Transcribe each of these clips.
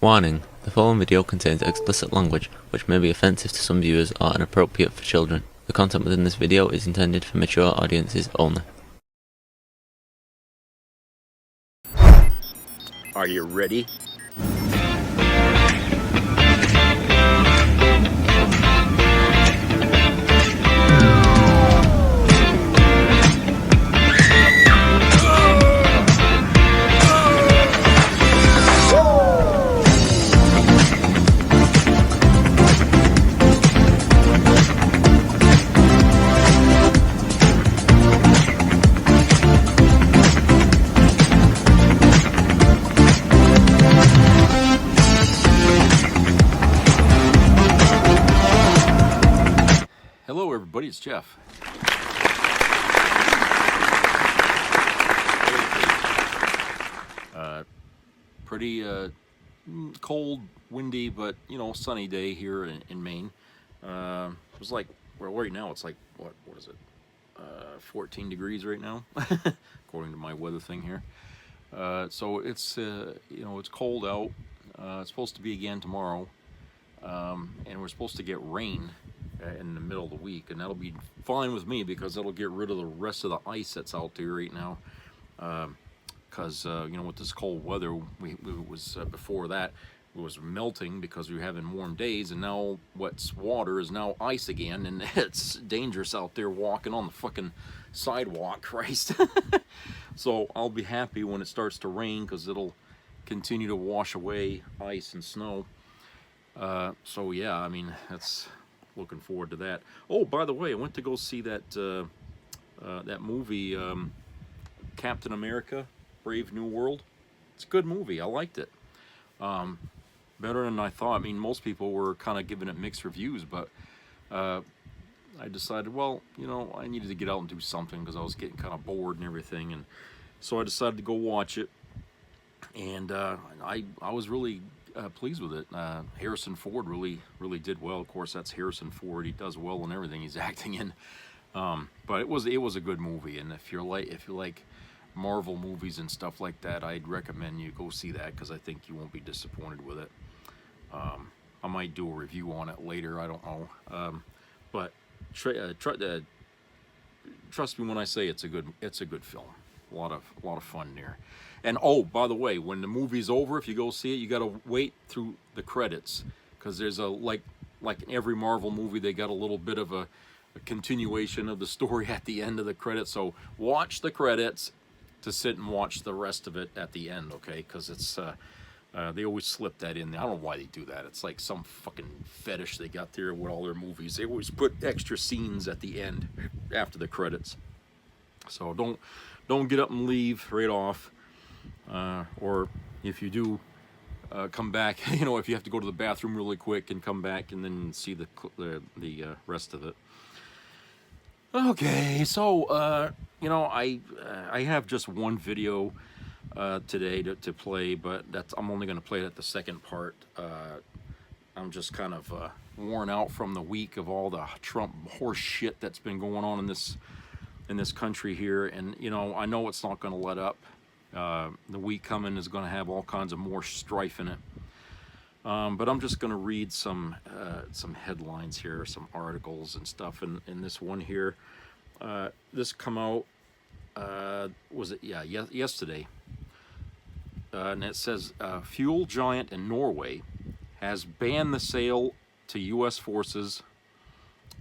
Warning: the following video contains explicit language, which may be offensive to some viewers or inappropriate for children. The content within this video is intended for mature audiences only. Are you ready? Hello everybody, it's Jeff. Pretty cold, windy, but sunny day here in Maine. It was like, well, right now it's like, what is it? 14 degrees right now, according to my weather thing here. So it's, it's cold out. It's supposed to be again tomorrow. And we're supposed to get rain in the middle of the week, and that'll be fine with me because that'll get rid of the rest of the ice that's out there right now. Because with this cold weather, it was before that it was melting because we were having warm days, and now what's water is now ice again, and it's dangerous out there walking on the fucking sidewalk, Christ. So I'll be happy when it starts to rain because it'll continue to wash away ice and snow. So yeah, I mean, that's looking forward to that. Oh, by the way, I went to go see that that movie, Captain America: Brave New World. It's a good movie. I liked it. Better than I thought. I mean, most people were kind of giving it mixed reviews, but I decided, well, I needed to get out and do something because I was getting kind of bored and everything, and so I decided to go watch it. And I was really pleased with it. Harrison Ford really did well. Of course, that's Harrison Ford. He does well in everything he's acting in. But it was a good movie, and if you like Marvel movies and stuff like that, I'd recommend you go see that because I think you won't be disappointed with it. I might do a review on it later. I don't know. But trust me when I say it's a good film. A lot of fun there. And oh, by the way, when the movie's over, if you go see it, you got to wait through the credits because there's a like in every Marvel movie, they got a little bit of a continuation of the story at the end of the credits. So watch the credits to sit and watch the rest of it at the end, okay? Because it's they always slip that in there. I don't know why they do that. It's like some fucking fetish they got there with all their movies. They always put extra scenes at the end after the credits. So don't get up and leave right off. Or if you do come back, if you have to go to the bathroom really quick and come back and then see the rest of it. Okay, so I have just one video today to play, but I'm only going to play it at the second part. I'm just kind of worn out from the week of all the Trump horse shit that's been going on in this country here, and I know it's not going to let up. The week coming is going to have all kinds of more strife in it. But I'm just going to read some headlines here, some articles and stuff. And in this one here, this come out, was it? Yeah, yesterday. And it says, fuel giant in Norway has banned the sale to U.S. forces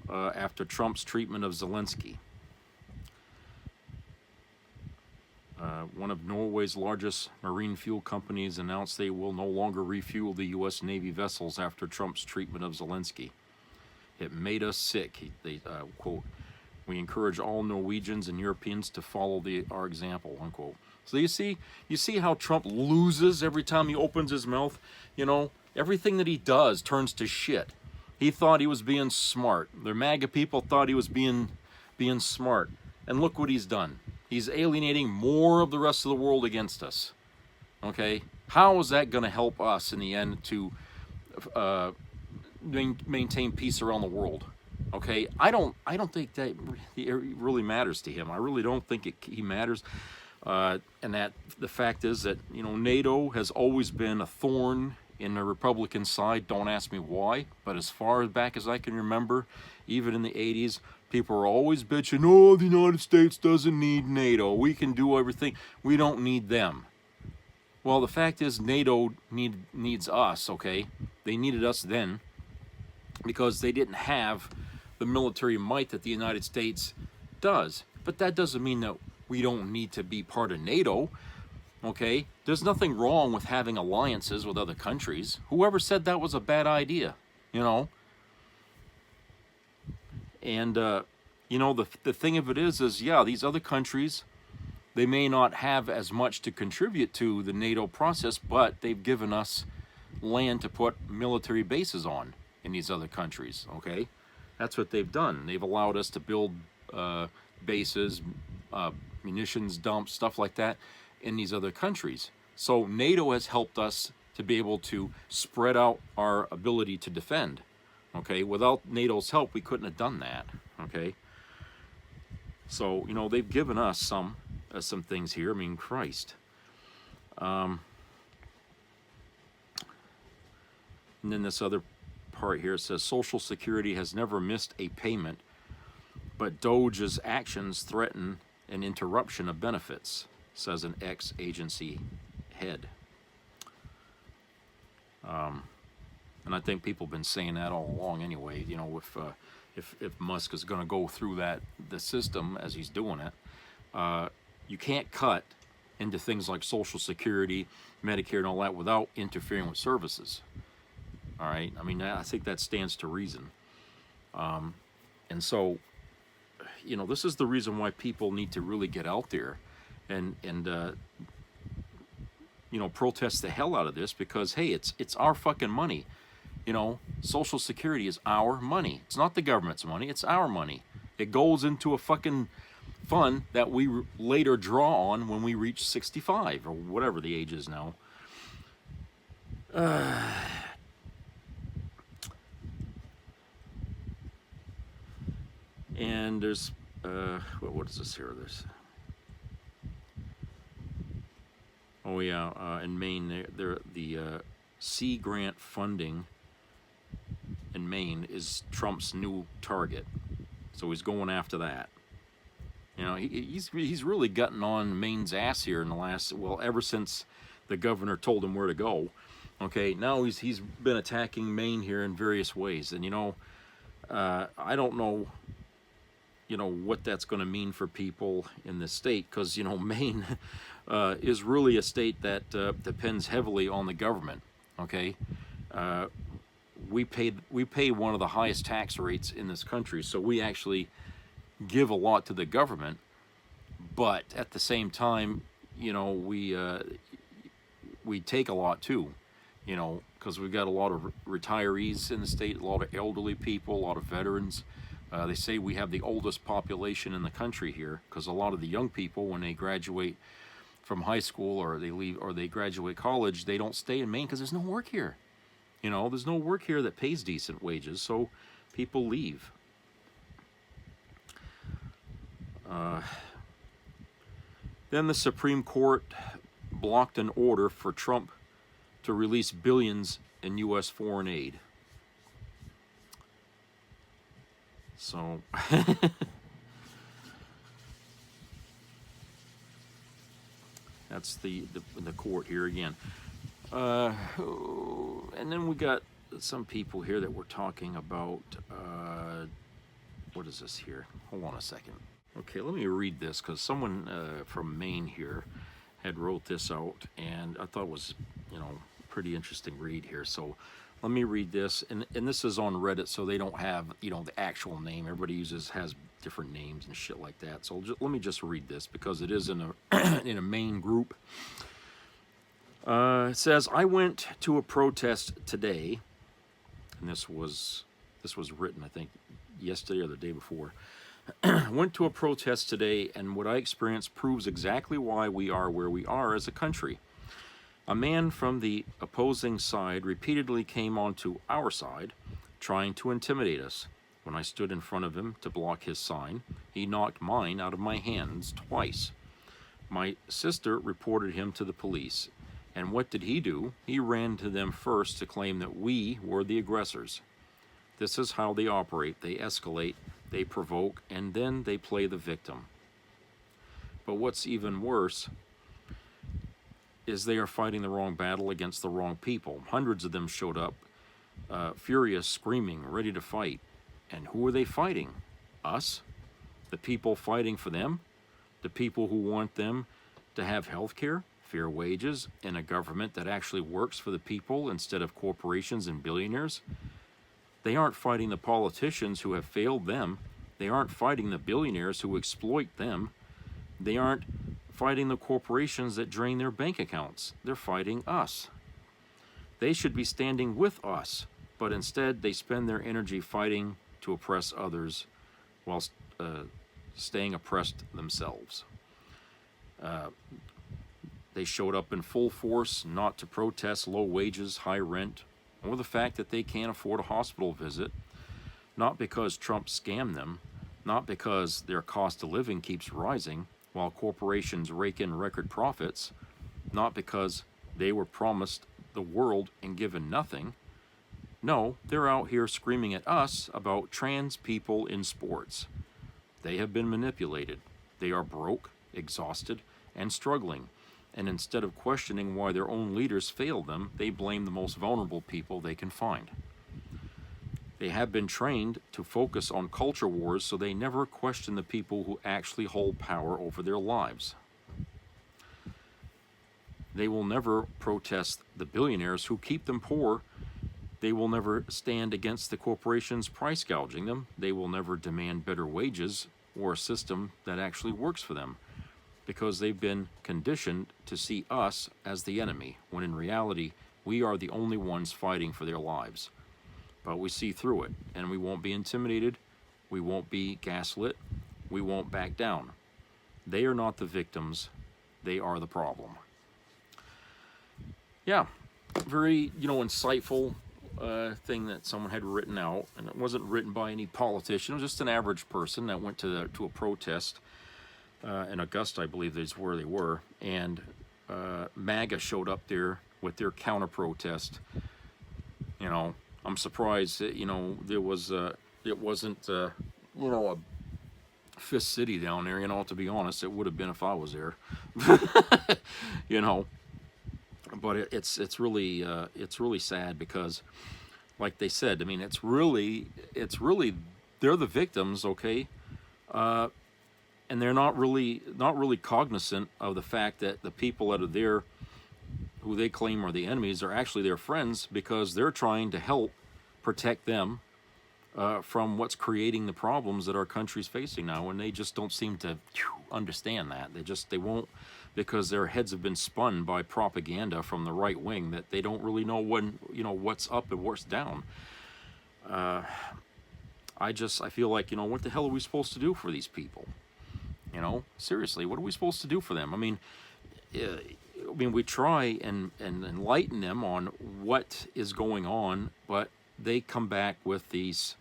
after Trump's treatment of Zelensky. One of Norway's largest marine fuel companies announced they will no longer refuel the U.S. Navy vessels after Trump's treatment of Zelensky. It made us sick. They quote, "We encourage all Norwegians and Europeans to follow our example," unquote. So you see how Trump loses every time he opens his mouth? Everything that he does turns to shit. He thought he was being smart. The MAGA people thought he was being smart. And look what he's done. He's alienating more of the rest of the world against us. Okay? How is that going to help us in the end to maintain peace around the world? Okay? I don't think that really matters to him. I really don't think he matters. And that the fact is that NATO has always been a thorn in the Republican side. Don't ask me why, but as far back as I can remember, even in the 80s, people were always bitching, oh, the United States doesn't need NATO. We can do everything. We don't need them. Well, the fact is NATO needs us, okay? They needed us then because they didn't have the military might that the United States does. But that doesn't mean that we don't need to be part of NATO, okay? There's nothing wrong with having alliances with other countries. Whoever said that was a bad idea, you know? And, you know, the thing of it is, yeah, these other countries, they may not have as much to contribute to the NATO process, but they've given us land to put military bases on in these other countries, okay? That's what they've done. They've allowed us to build bases, munitions dumps, stuff like that in these other countries. So NATO has helped us to be able to spread out our ability to defend, okay? Without NATO's help, we couldn't have done that, okay? So, you know, they've given us some things here. I mean, Christ. And then this other part here says Social Security has never missed a payment, but Doge's actions threaten an interruption of benefits, says an ex-agency head. And I think people have been saying that all along anyway. You know, if Musk is going to go through the system as he's doing it, you can't cut into things like Social Security, Medicare, and all that without interfering with services. All right, I mean, I think that stands to reason. And so, you know, this is the reason why people need to really get out there and you know, protest the hell out of this, because hey, it's our fucking money. You know, Social Security is our money. It's not the government's money, it's our money. It goes into a fucking fund that we later draw on when we reach 65 or whatever the age is now. And there's what is this here? Oh yeah, in Maine, the Sea Grant funding in Maine is Trump's new target, so he's going after that. You know, he's really gotten on Maine's ass here in the last, well, ever since the governor told him where to go. Okay, now he's been attacking Maine here in various ways, and you know, I don't know, you know, what that's going to mean for people in the state, because you know, Maine is really a state that depends heavily on the government. Okay, we pay one of the highest tax rates in this country, so we actually give a lot to the government, but at the same time, you know, we take a lot too, you know, because we've got a lot of retirees in the state, a lot of elderly people, a lot of veterans. They say we have the oldest population in the country here, because a lot of the young people, when they graduate from high school or they leave or they graduate college, they don't stay in Maine because there's no work here. You know, there's no work here that pays decent wages, so people leave. Then the Supreme Court blocked an order for Trump to release billions in U.S. foreign aid. So, that's the court here again. And then we got some people here that were talking about, what is this here? Hold on a second. Okay, let me read this, because someone from Maine here had wrote this out, and I thought it was, you know, pretty interesting read here. So let me read this, and this is on Reddit, so they don't have, you know, the actual name. Everybody has different names and shit like that. So let me just read this, because it is in a in a Maine group. It says, I went to a protest today, and this was written, I think, yesterday or the day before. Went to a protest today, and what I experienced proves exactly why we are where we are as a country. A man from the opposing side repeatedly came onto our side, trying to intimidate us. When I stood in front of him to block his sign, he knocked mine out of my hands twice. My sister reported him to the police, And what did he do? He ran to them first to claim that we were the aggressors. This is how they operate. They escalate, they provoke, and then they play the victim. But what's even worse is they are fighting the wrong battle against the wrong people. Hundreds of them showed up, furious, screaming, ready to fight. And who are they fighting? Us? The people fighting for them? The people who want them to have health care, fair wages, and a government that actually works for the people instead of corporations and billionaires? They aren't fighting the politicians who have failed them. They aren't fighting the billionaires who exploit them. They aren't fighting the corporations that drain their bank accounts. They're fighting us. They should be standing with us, but instead they spend their energy fighting to oppress others while staying oppressed themselves. They showed up in full force not to protest low wages, high rent, or the fact that they can't afford a hospital visit, not because Trump scammed them, not because their cost of living keeps rising while corporations rake in record profits, not because they were promised the world and given nothing. No, they're out here screaming at us about trans people in sports. They have been manipulated. They are broke, exhausted, and struggling. And instead of questioning why their own leaders failed them, they blame the most vulnerable people they can find. They have been trained to focus on culture wars, so they never question the people who actually hold power over their lives. They will never protest the billionaires who keep them poor. They will never stand against the corporations price gouging them. They will never demand better wages or a system that actually works for them, because they've been conditioned to see us as the enemy, when in reality, we are the only ones fighting for their lives. But we see through it, and we won't be intimidated, we won't be gaslit, we won't back down. They are not the victims, they are the problem. Yeah, very, insightful thing that someone had written out, and it wasn't written by any politician. It was just an average person that went to a protest in Augusta, I believe is where they were, and MAGA showed up there with their counter protest. I'm surprised that, there was it wasn't a Fifth City down there. To be honest, it would have been if I was there. But it's really sad, because, like they said, I mean, it's really they're the victims, okay, and they're not really cognizant of the fact that the people that are there, who they claim are the enemies, are actually their friends, because they're trying to help protect them from what's creating the problems that our country's facing now, and they just don't seem to understand that. They won't, because their heads have been spun by propaganda from the right wing, that they don't really know what's up and what's down. I feel like, what the hell are we supposed to do for these people? Seriously, what are we supposed to do for them? I mean, we try and enlighten them on what is going on, but they come back with this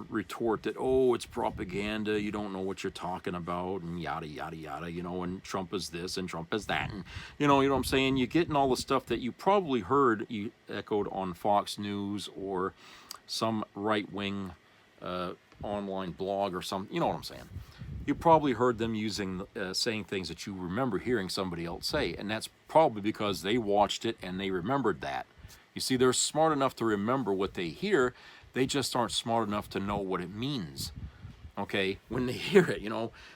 retort that, oh, it's propaganda, you don't know what you're talking about, and yada yada yada, and Trump is this and Trump is that, and you know what I'm saying. You're getting all the stuff that you probably heard you echoed on Fox News or some right-wing online blog or some, you know what I'm saying. You probably heard them saying things that you remember hearing somebody else say, and that's probably because they watched it and they remembered that. You see, they're smart enough to remember what they hear, they just aren't smart enough to know what it means. Okay, when they hear it,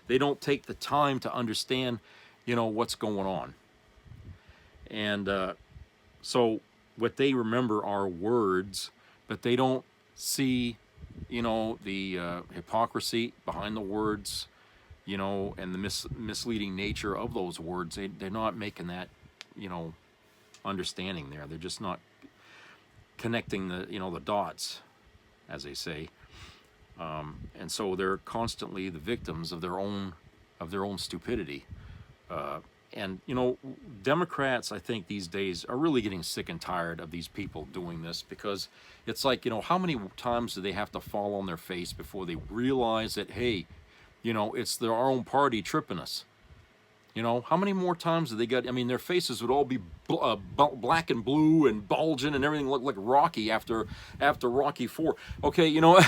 they don't take the time to understand, what's going on. And so what they remember are words, but they don't see, the hypocrisy behind the words, and the misleading nature of those words. They're not making that, understanding there. They're just not connecting the dots, as they say. And so they're constantly the victims of their own stupidity. And Democrats, I think these days, are really getting sick and tired of these people doing this, because it's like, how many times do they have to fall on their face before they realize that, hey, it's our own party tripping us. You know, how many more times did they got? I mean, their faces would all be black and blue and bulging, and everything looked like Rocky after Rocky 4. Okay, you know,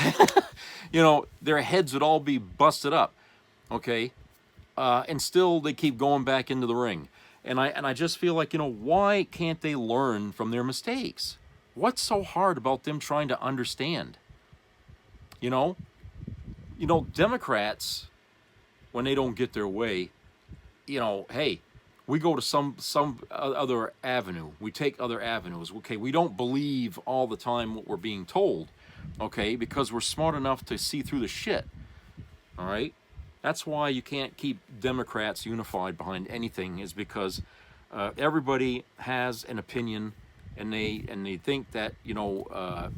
you know, their heads would all be busted up. Okay, and still they keep going back into the ring. And I just feel like, you know, why can't they learn from their mistakes? What's so hard about them trying to understand? You know, Democrats, when they don't get their way, you know, hey, we go to some other avenue. We take other avenues. Okay, we don't believe all the time what we're being told, okay, because we're smart enough to see through the shit. All right? That's why you can't keep Democrats unified behind anything, is because everybody has an opinion, and they think that, you know,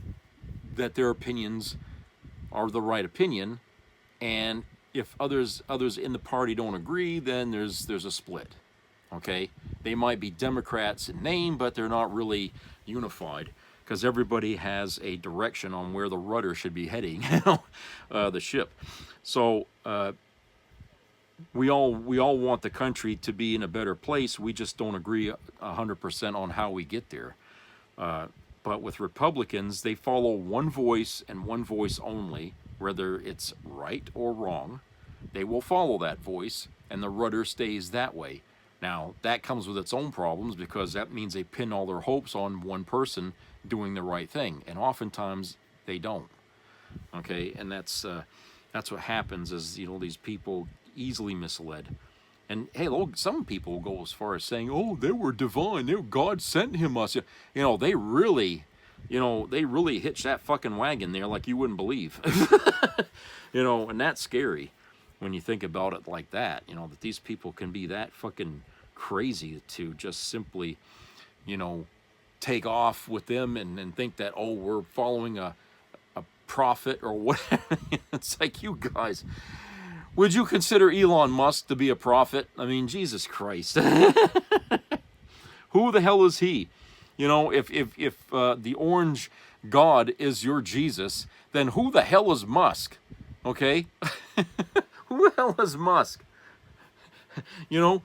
that their opinions are the right opinion, and if others in the party don't agree, then there's a split. Okay, they might be Democrats in name, but they're not really unified, because everybody has a direction on where the rudder should be heading, the ship. So we all want the country to be in a better place. We just don't agree 100% on how we get there. But with Republicans, they follow one voice and one voice only, whether it's right or wrong. They will follow that voice, and the rudder stays that way. Now, that comes with its own problems, because that means they pin all their hopes on one person doing the right thing, and oftentimes they don't. Okay, and that's what happens, is, you know, these people easily misled. And hey, some people go as far as saying, "Oh, they were divine. God sent him us." You know, they really hitched that fucking wagon there like you wouldn't believe. You know, and that's scary when you think about it like that. You know, that these people can be that fucking crazy to just simply, you know, take off with them and think that, oh, we're following a prophet or whatever. It's like, you guys, would you consider Elon Musk to be a prophet? I mean, Jesus Christ. Who the hell is he? You know, if the orange God is your Jesus, then who the hell is Musk? Okay? Who the hell is Musk? You know,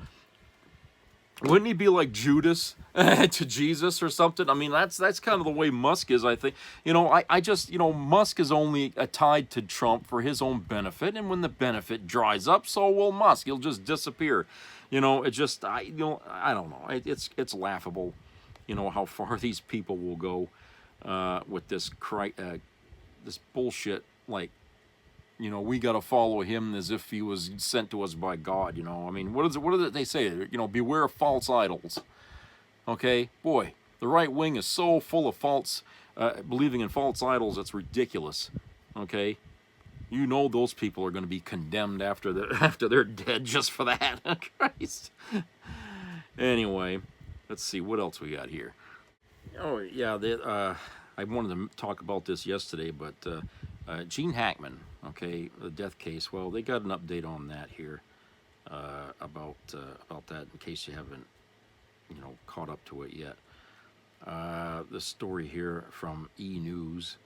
wouldn't he be like Judas to Jesus or something? I mean, that's kind of the way Musk is, I think. You know, I just, you know, Musk is only tied to Trump for his own benefit, and when the benefit dries up, so will Musk. He'll just disappear. You know, it just, I don't know. It's laughable, you know, how far these people will go with this bullshit, like, you know, we got to follow him as if he was sent to us by God, you know. I mean, what do they say? You know, beware of false idols. Okay? Boy, the right wing is so full of false, believing in false idols, it's ridiculous. Okay? You know those people are going to be condemned after they're dead just for that. Christ. Anyway, let's see, what else we got here? Oh, yeah, I wanted to talk about this yesterday, but Gene Hackman, okay, the death case. Well, they got an update on that here about that, in case you haven't, you know, caught up to it yet. This story here from E! News.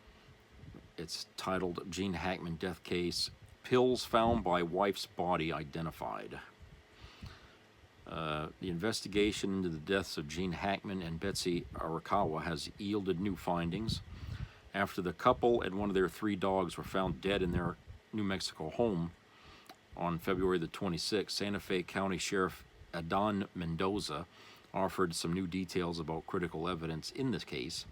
It's titled "Gene Hackman Death Case: Pills Found by Wife's Body Identified." The investigation into the deaths of Gene Hackman and Betsy Arakawa has yielded new findings. After the couple and one of their 3 dogs were found dead in their New Mexico home on February the 26th, Santa Fe County Sheriff Adon Mendoza offered some new details about critical evidence in this case.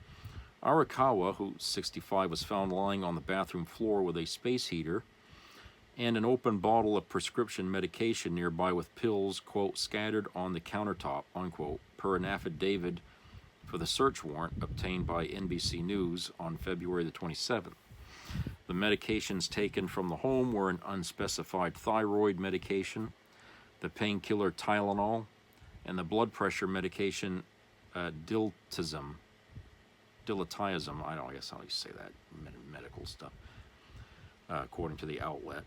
Arakawa, who's 65, was found lying on the bathroom floor with a space heater and an open bottle of prescription medication nearby, with pills, quote, scattered on the countertop, unquote, per an affidavit for the search warrant obtained by NBC News on February the 27th. The medications taken from the home were an unspecified thyroid medication, the painkiller Tylenol, and the blood pressure medication diltiazem. I guess how you say that, medical stuff, according to the outlet.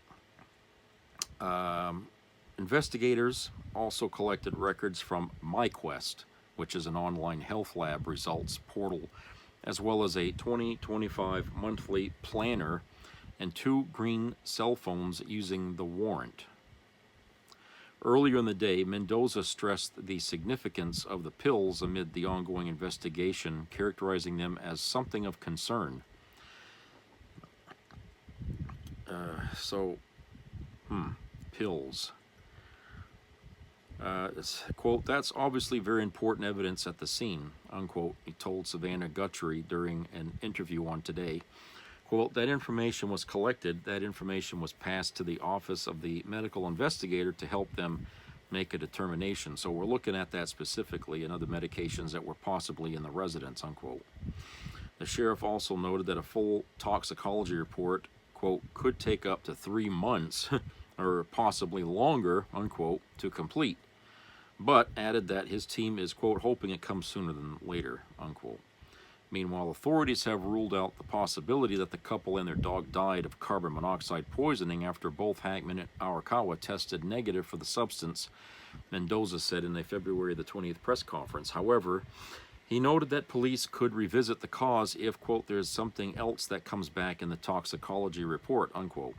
Investigators also collected records from MyQuest, which is an online health lab results portal, as well as a 2025 monthly planner and 2 green cell phones using the warrant. Earlier in the day, Mendoza stressed the significance of the pills amid the ongoing investigation, characterizing them as something of concern. So, pills. Quote, "That's obviously very important evidence at the scene," unquote, he told Savannah Guthrie during an interview on Today. Quote, "That information was collected, that information was passed to the office of the medical investigator to help them make a determination. So we're looking at that specifically and other medications that were possibly in the residence," unquote. The sheriff also noted that a full toxicology report, quote, "could take up to 3 months or possibly longer," unquote, to complete, but added that his team is, quote, "hoping it comes sooner than later," unquote. Meanwhile, authorities have ruled out the possibility that the couple and their dog died of carbon monoxide poisoning after both Hackman and Arakawa tested negative for the substance, Mendoza said in a February the 20th press conference. However, he noted that police could revisit the cause if, quote, "there's something else that comes back in the toxicology report," unquote.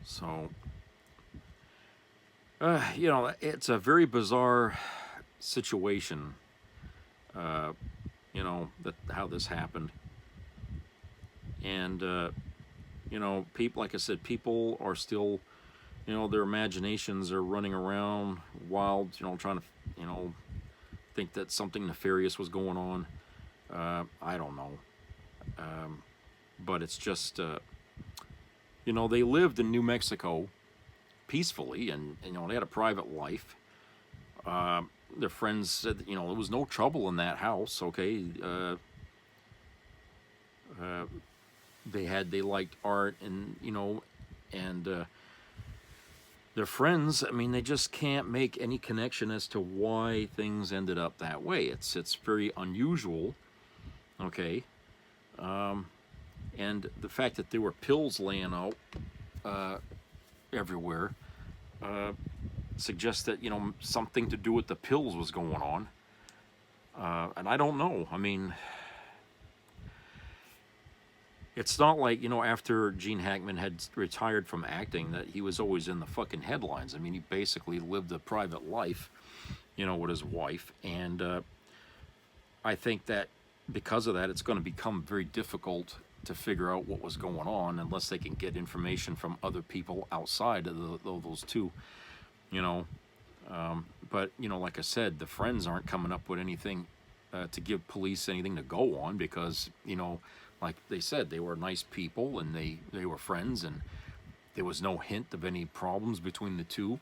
So, you know, it's a very bizarre situation, you know, that how this happened. And, you know, people, like I said, people are still, you know, their imaginations are running around wild, you know, trying to, you know, think that something nefarious was going on. I don't know. But it's just, you know, they lived in New Mexico peacefully, and you know, they had a private life. Their friends said that, you know, there was no trouble in that house. Okay, they liked art, and you know, and their friends. I mean, they just can't make any connection as to why things ended up that way. It's very unusual. Okay, and the fact that there were pills laying out everywhere suggests that, you know, something to do with the pills was going on. And I don't know. I mean, it's not like, you know, after Gene Hackman had retired from acting that he was always in the fucking headlines. I mean, he basically lived a private life, you know, with his wife. And I think that because of that, it's going to become very difficult to figure out what was going on unless they can get information from other people outside of those two, you know. But, you know, like I said, the friends aren't coming up with anything to give police anything to go on because, you know, like they said, they were nice people and they were friends, and there was no hint of any problems between the two.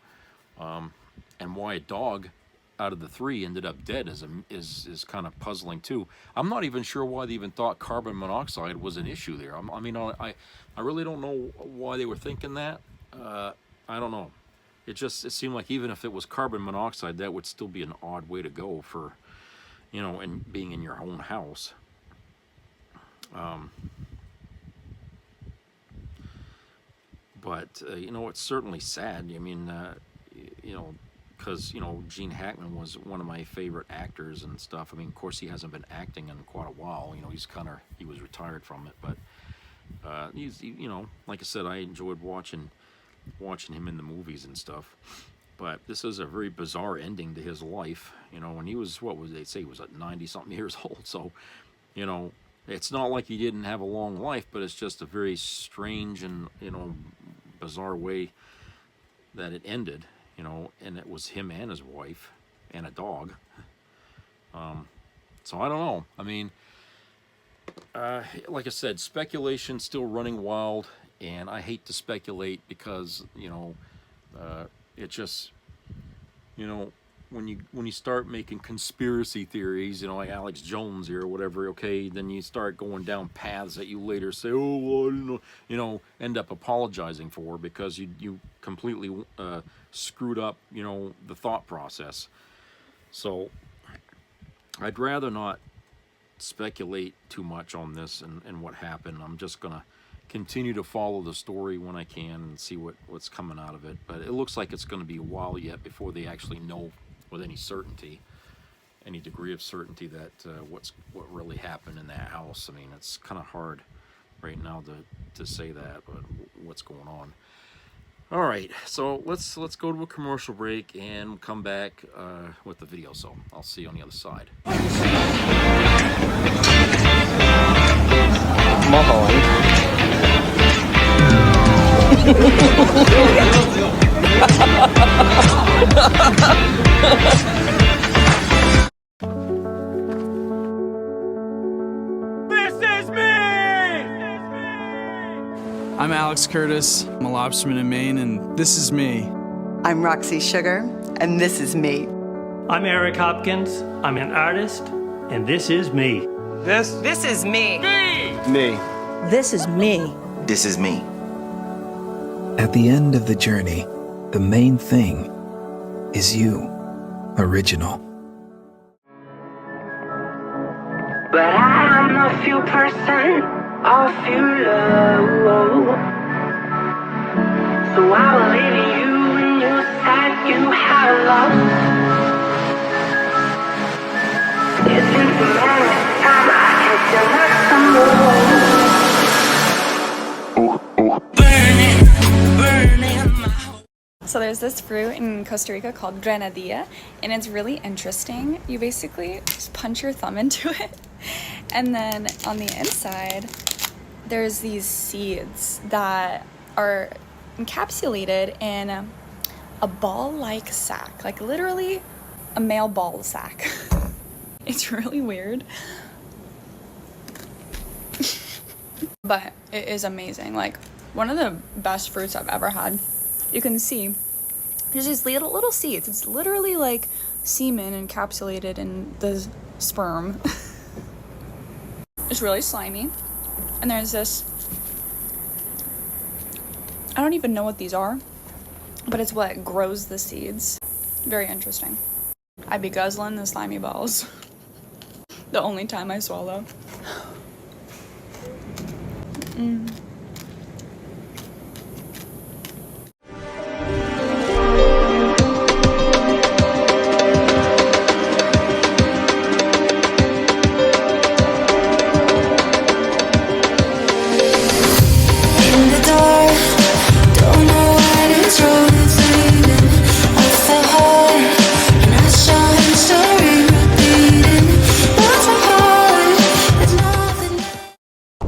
And why a dog out of the three ended up dead is kind of puzzling too. I'm not even sure why they even thought carbon monoxide was an issue there. I mean, I really don't know why they were thinking that. I don't know. It seemed like even if it was carbon monoxide, that would still be an odd way to go for, you know, and being in your own house. But you know, it's certainly sad. I mean, you know, because, you know, Gene Hackman was one of my favorite actors and stuff. I mean, of course, he hasn't been acting in quite a while. You know, he was retired from it, but you know, like I said, I enjoyed watching him in the movies and stuff. But this is a very bizarre ending to his life. You know, when he was, what was they say, he was at 90-something years old. So, you know, it's not like he didn't have a long life, but it's just a very strange and, you know, bizarre way that it ended. You know, and it was him and his wife and a dog. So I don't know. I mean, like I said, speculation's still running wild, and I hate to speculate because, you know, it just, you know, when you start making conspiracy theories, you know, like Alex Jones here or whatever, okay, then you start going down paths that you later say, oh, well, I didn't know, you know, end up apologizing for because you completely screwed up, you know, the thought process. So I'd rather not speculate too much on this and what happened. I'm just gonna continue to follow the story when I can and see what's coming out of it. But it looks like it's going to be a while yet before they actually know with any certainty, any degree of certainty, that what really happened in that house. I mean, it's kind of hard right now to say that, but what's going on. All right, so let's go to a commercial break and come back with the video. So I'll see you on the other side. I'm Alex Curtis. I'm a lobsterman in Maine, and this is me. I'm Roxy Sugar, and this is me. I'm Eric Hopkins. I'm an artist, and this is me. This is me. me. This is me. This is me. At the end of the journey, the main thing is you, original. But I'm a few percent of your love. So I will leave you when you said you had love. It's been so long time I can feel like some more. So there's this fruit in Costa Rica called granadilla, and it's really interesting. You basically just punch your thumb into it, and then on the inside there's these seeds that are encapsulated in a ball-like sack, like literally a male ball sack. It's really weird, but it is amazing. Like, one of the best fruits I've ever had. You can see there's these little seeds. It's literally like semen encapsulated in the sperm. It's really slimy. And there's this, I don't even know what these are, but it's what grows the seeds. Very interesting. I'd be guzzling the slimy balls. The only time I swallow.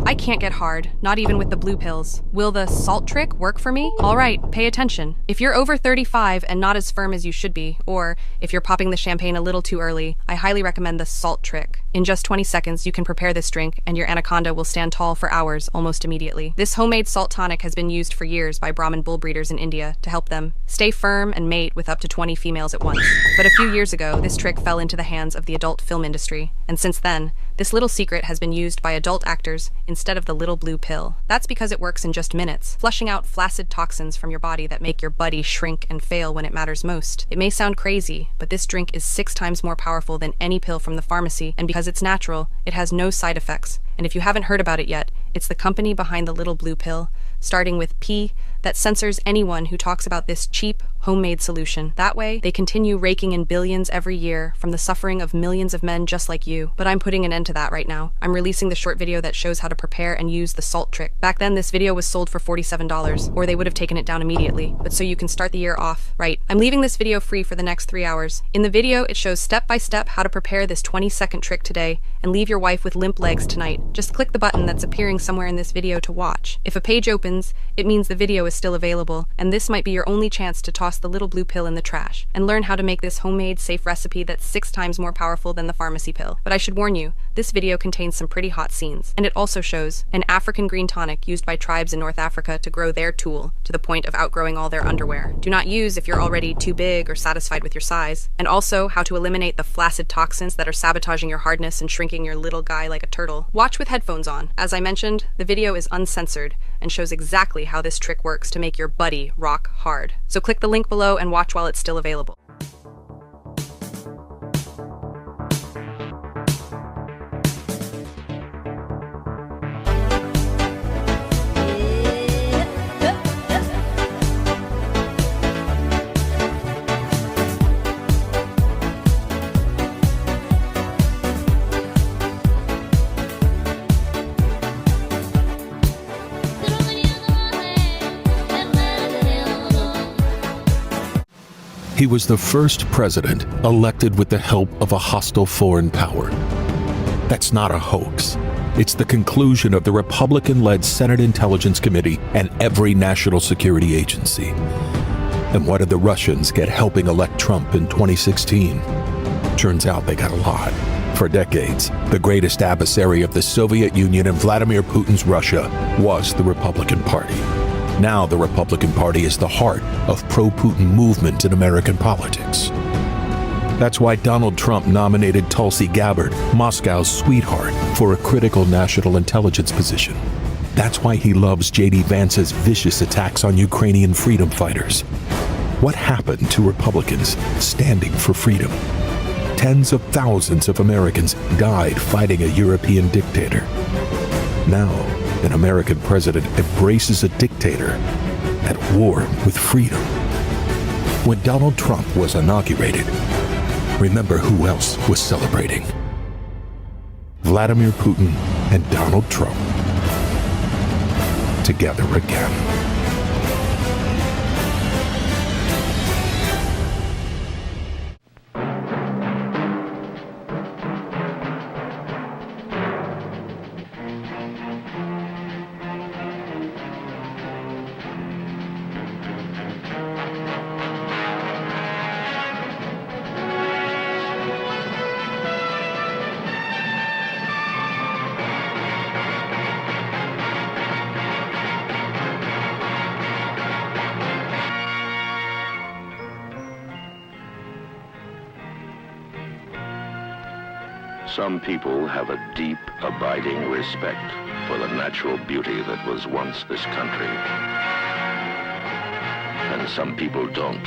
I can't get hard, not even with the blue pills. Will the salt trick work for me? All right, pay attention. If you're over 35 and not as firm as you should be, or if you're popping the champagne a little too early, I highly recommend the salt trick. In just 20 seconds, you can prepare this drink, and your anaconda will stand tall for hours almost immediately. This homemade salt tonic has been used for years by Brahmin bull breeders in India to help them stay firm and mate with up to 20 females at once. But a few years ago, this trick fell into the hands of the adult film industry, and since then, this little secret has been used by adult actors instead of the little blue pill. That's because it works in just minutes, flushing out flaccid toxins from your body that make your buddy shrink and fail when it matters most. It may sound crazy, but this drink is 6 times more powerful than any pill from the pharmacy, and because it's natural, it has no side effects. And if you haven't heard about it yet, it's the company behind the little blue pill, starting with P, that censors anyone who talks about this cheap, homemade solution. That way, they continue raking in billions every year from the suffering of millions of men just like you. But I'm putting an end to that right now. I'm releasing the short video that shows how to prepare and use the salt trick. Back then, this video was sold for $47, or they would have taken it down immediately. But so you can start the year off right. I'm leaving this video free for the next 3 hours. In the video, it shows step by step how to prepare this 20-second trick today and leave your wife with limp legs tonight. Just click the button that's appearing somewhere in this video to watch. If a page opens, it means the video is still available, and this might be your only chance to toss the little blue pill in the trash and learn how to make this homemade, safe recipe that's 6 times more powerful than the pharmacy pill. But I should warn you, this video contains some pretty hot scenes, and it also shows an African green tonic used by tribes in North Africa to grow their tool to the point of outgrowing all their underwear. Do not use if you're already too big or satisfied with your size, and also how to eliminate the flaccid toxins that are sabotaging your hardness and shrinking your little guy like a turtle. Watch with headphones on. As I mentioned, the video is uncensored and shows exactly how this trick works to make your buddy rock hard. So click the link below and watch while it's still available. He was the first president elected with the help of a hostile foreign power. That's not a hoax. It's the conclusion of the Republican-led Senate Intelligence Committee and every national security agency. And what did the Russians get helping elect Trump in 2016? Turns out they got a lot. For decades, the greatest adversary of the Soviet Union and Vladimir Putin's Russia was the Republican Party. Now the Republican Party is the heart of pro-Putin movement in American politics. That's why Donald Trump nominated Tulsi Gabbard, Moscow's sweetheart, for a critical national intelligence position. That's why he loves J.D. Vance's vicious attacks on Ukrainian freedom fighters. What happened to Republicans standing for freedom? Tens of thousands of Americans died fighting a European dictator. Now, an American president embraces a dictator at war with freedom. When Donald Trump was inaugurated, remember who else was celebrating? Vladimir Putin and Donald Trump together again. Some people have a deep, abiding respect for the natural beauty that was once this country. And some people don't.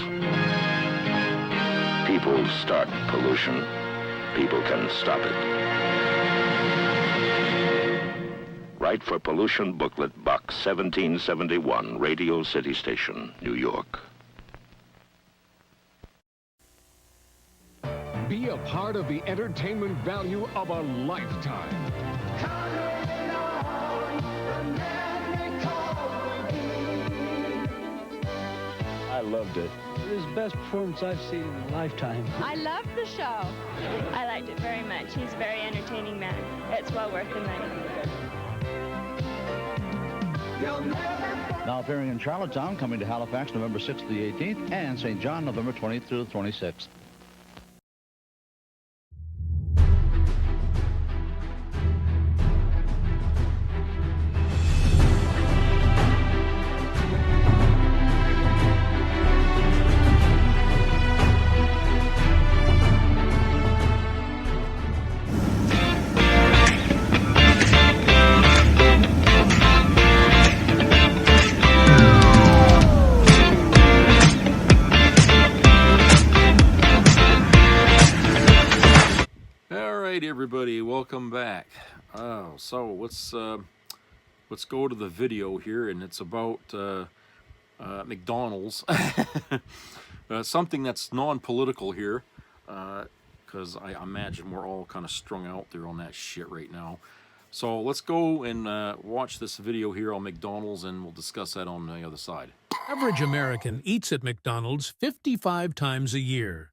People start pollution. People can stop it. Write for Pollution Booklet, Box 1771, Radio City Station, New York. Be a part of the entertainment value of a lifetime. I loved it. It was the best performance I've seen in a lifetime. I loved the show. I liked it very much. He's a very entertaining man. It's well worth the money. Now appearing in Charlottetown, coming to Halifax November 6th to the 18th, and St. John November 20th through the 26th. Everybody, welcome back. So let's go to the video here, and it's about McDonald's. Something that's non-political here, because I imagine we're all kind of strung out there on that shit right now. So let's go and watch this video here on McDonald's, and we'll discuss that on the other side. Average American eats at McDonald's 55 times a year.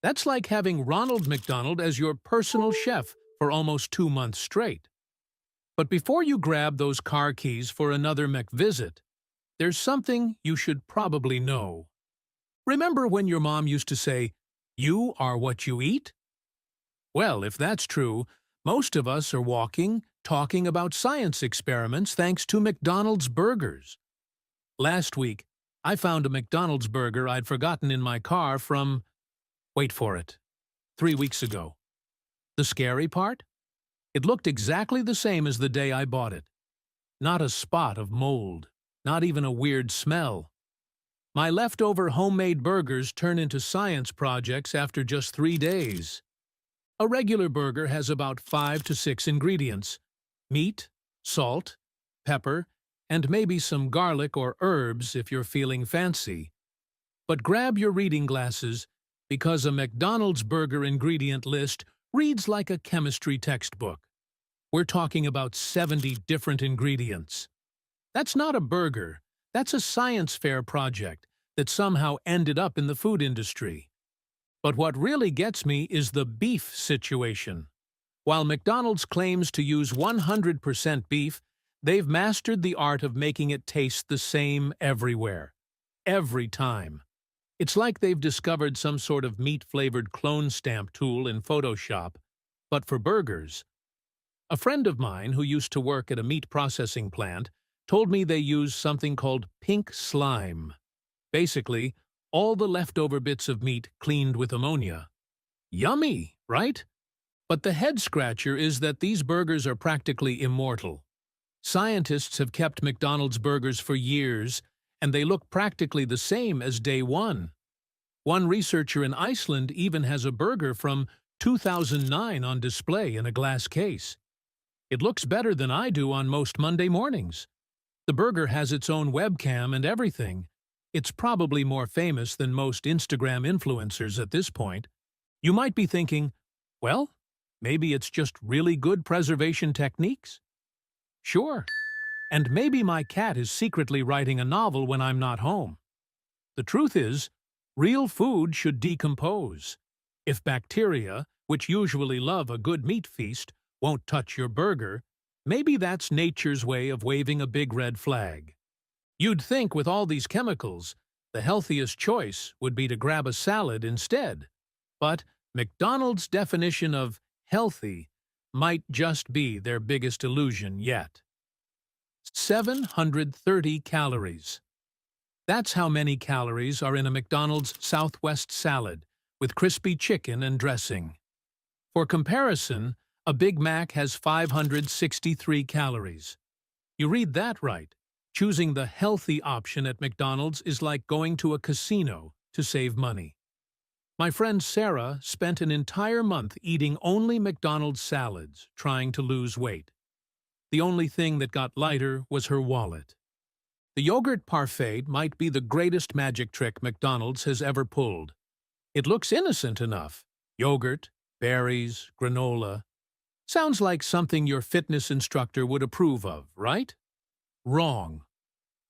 That's like having Ronald McDonald as your personal chef for almost 2 months straight. But before you grab those car keys for another McVisit, there's something you should probably know. Remember when your mom used to say, "You are what you eat"? Well, if that's true, most of us are talking about science experiments thanks to McDonald's burgers. Last week, I found a McDonald's burger I'd forgotten in my car from, wait for it, 3 weeks ago. The scary part? It looked exactly the same as the day I bought it. Not a spot of mold, not even a weird smell. My leftover homemade burgers turn into science projects after just 3 days. A regular burger has about 5 to 6 ingredients: meat, salt, pepper, and maybe some garlic or herbs if you're feeling fancy. But grab your reading glasses, because a McDonald's burger ingredient list reads like a chemistry textbook. We're talking about 70 different ingredients. That's not a burger. That's a science fair project that somehow ended up in the food industry. But what really gets me is the beef situation. While McDonald's claims to use 100% beef, they've mastered the art of making it taste the same everywhere. Every time. It's like they've discovered some sort of meat-flavored clone stamp tool in Photoshop, but for burgers. A friend of mine who used to work at a meat processing plant told me they use something called pink slime. Basically, all the leftover bits of meat cleaned with ammonia. Yummy, right? But the head-scratcher is that these burgers are practically immortal. Scientists have kept McDonald's burgers for years, and they look practically the same as day one. One researcher in Iceland even has a burger from 2009 on display in a glass case. It looks better than I do on most Monday mornings. The burger has its own webcam and everything. It's probably more famous than most Instagram influencers at this point. You might be thinking, well, maybe it's just really good preservation techniques? Sure. And maybe my cat is secretly writing a novel when I'm not home. The truth is, real food should decompose. If bacteria, which usually love a good meat feast, won't touch your burger, maybe that's nature's way of waving a big red flag. You'd think with all these chemicals, the healthiest choice would be to grab a salad instead. But McDonald's definition of healthy might just be their biggest illusion yet. 730 calories. That's how many calories are in a McDonald's Southwest salad with crispy chicken and dressing. For comparison, a Big Mac has 563 calories. You read that right. Choosing the healthy option at McDonald's is like going to a casino to save money. My friend Sarah spent an entire month eating only McDonald's salads, trying to lose weight. The only thing that got lighter was her wallet. The yogurt parfait might be the greatest magic trick McDonald's has ever pulled. It looks innocent enough. Yogurt, berries, granola. Sounds like something your fitness instructor would approve of, right? Wrong.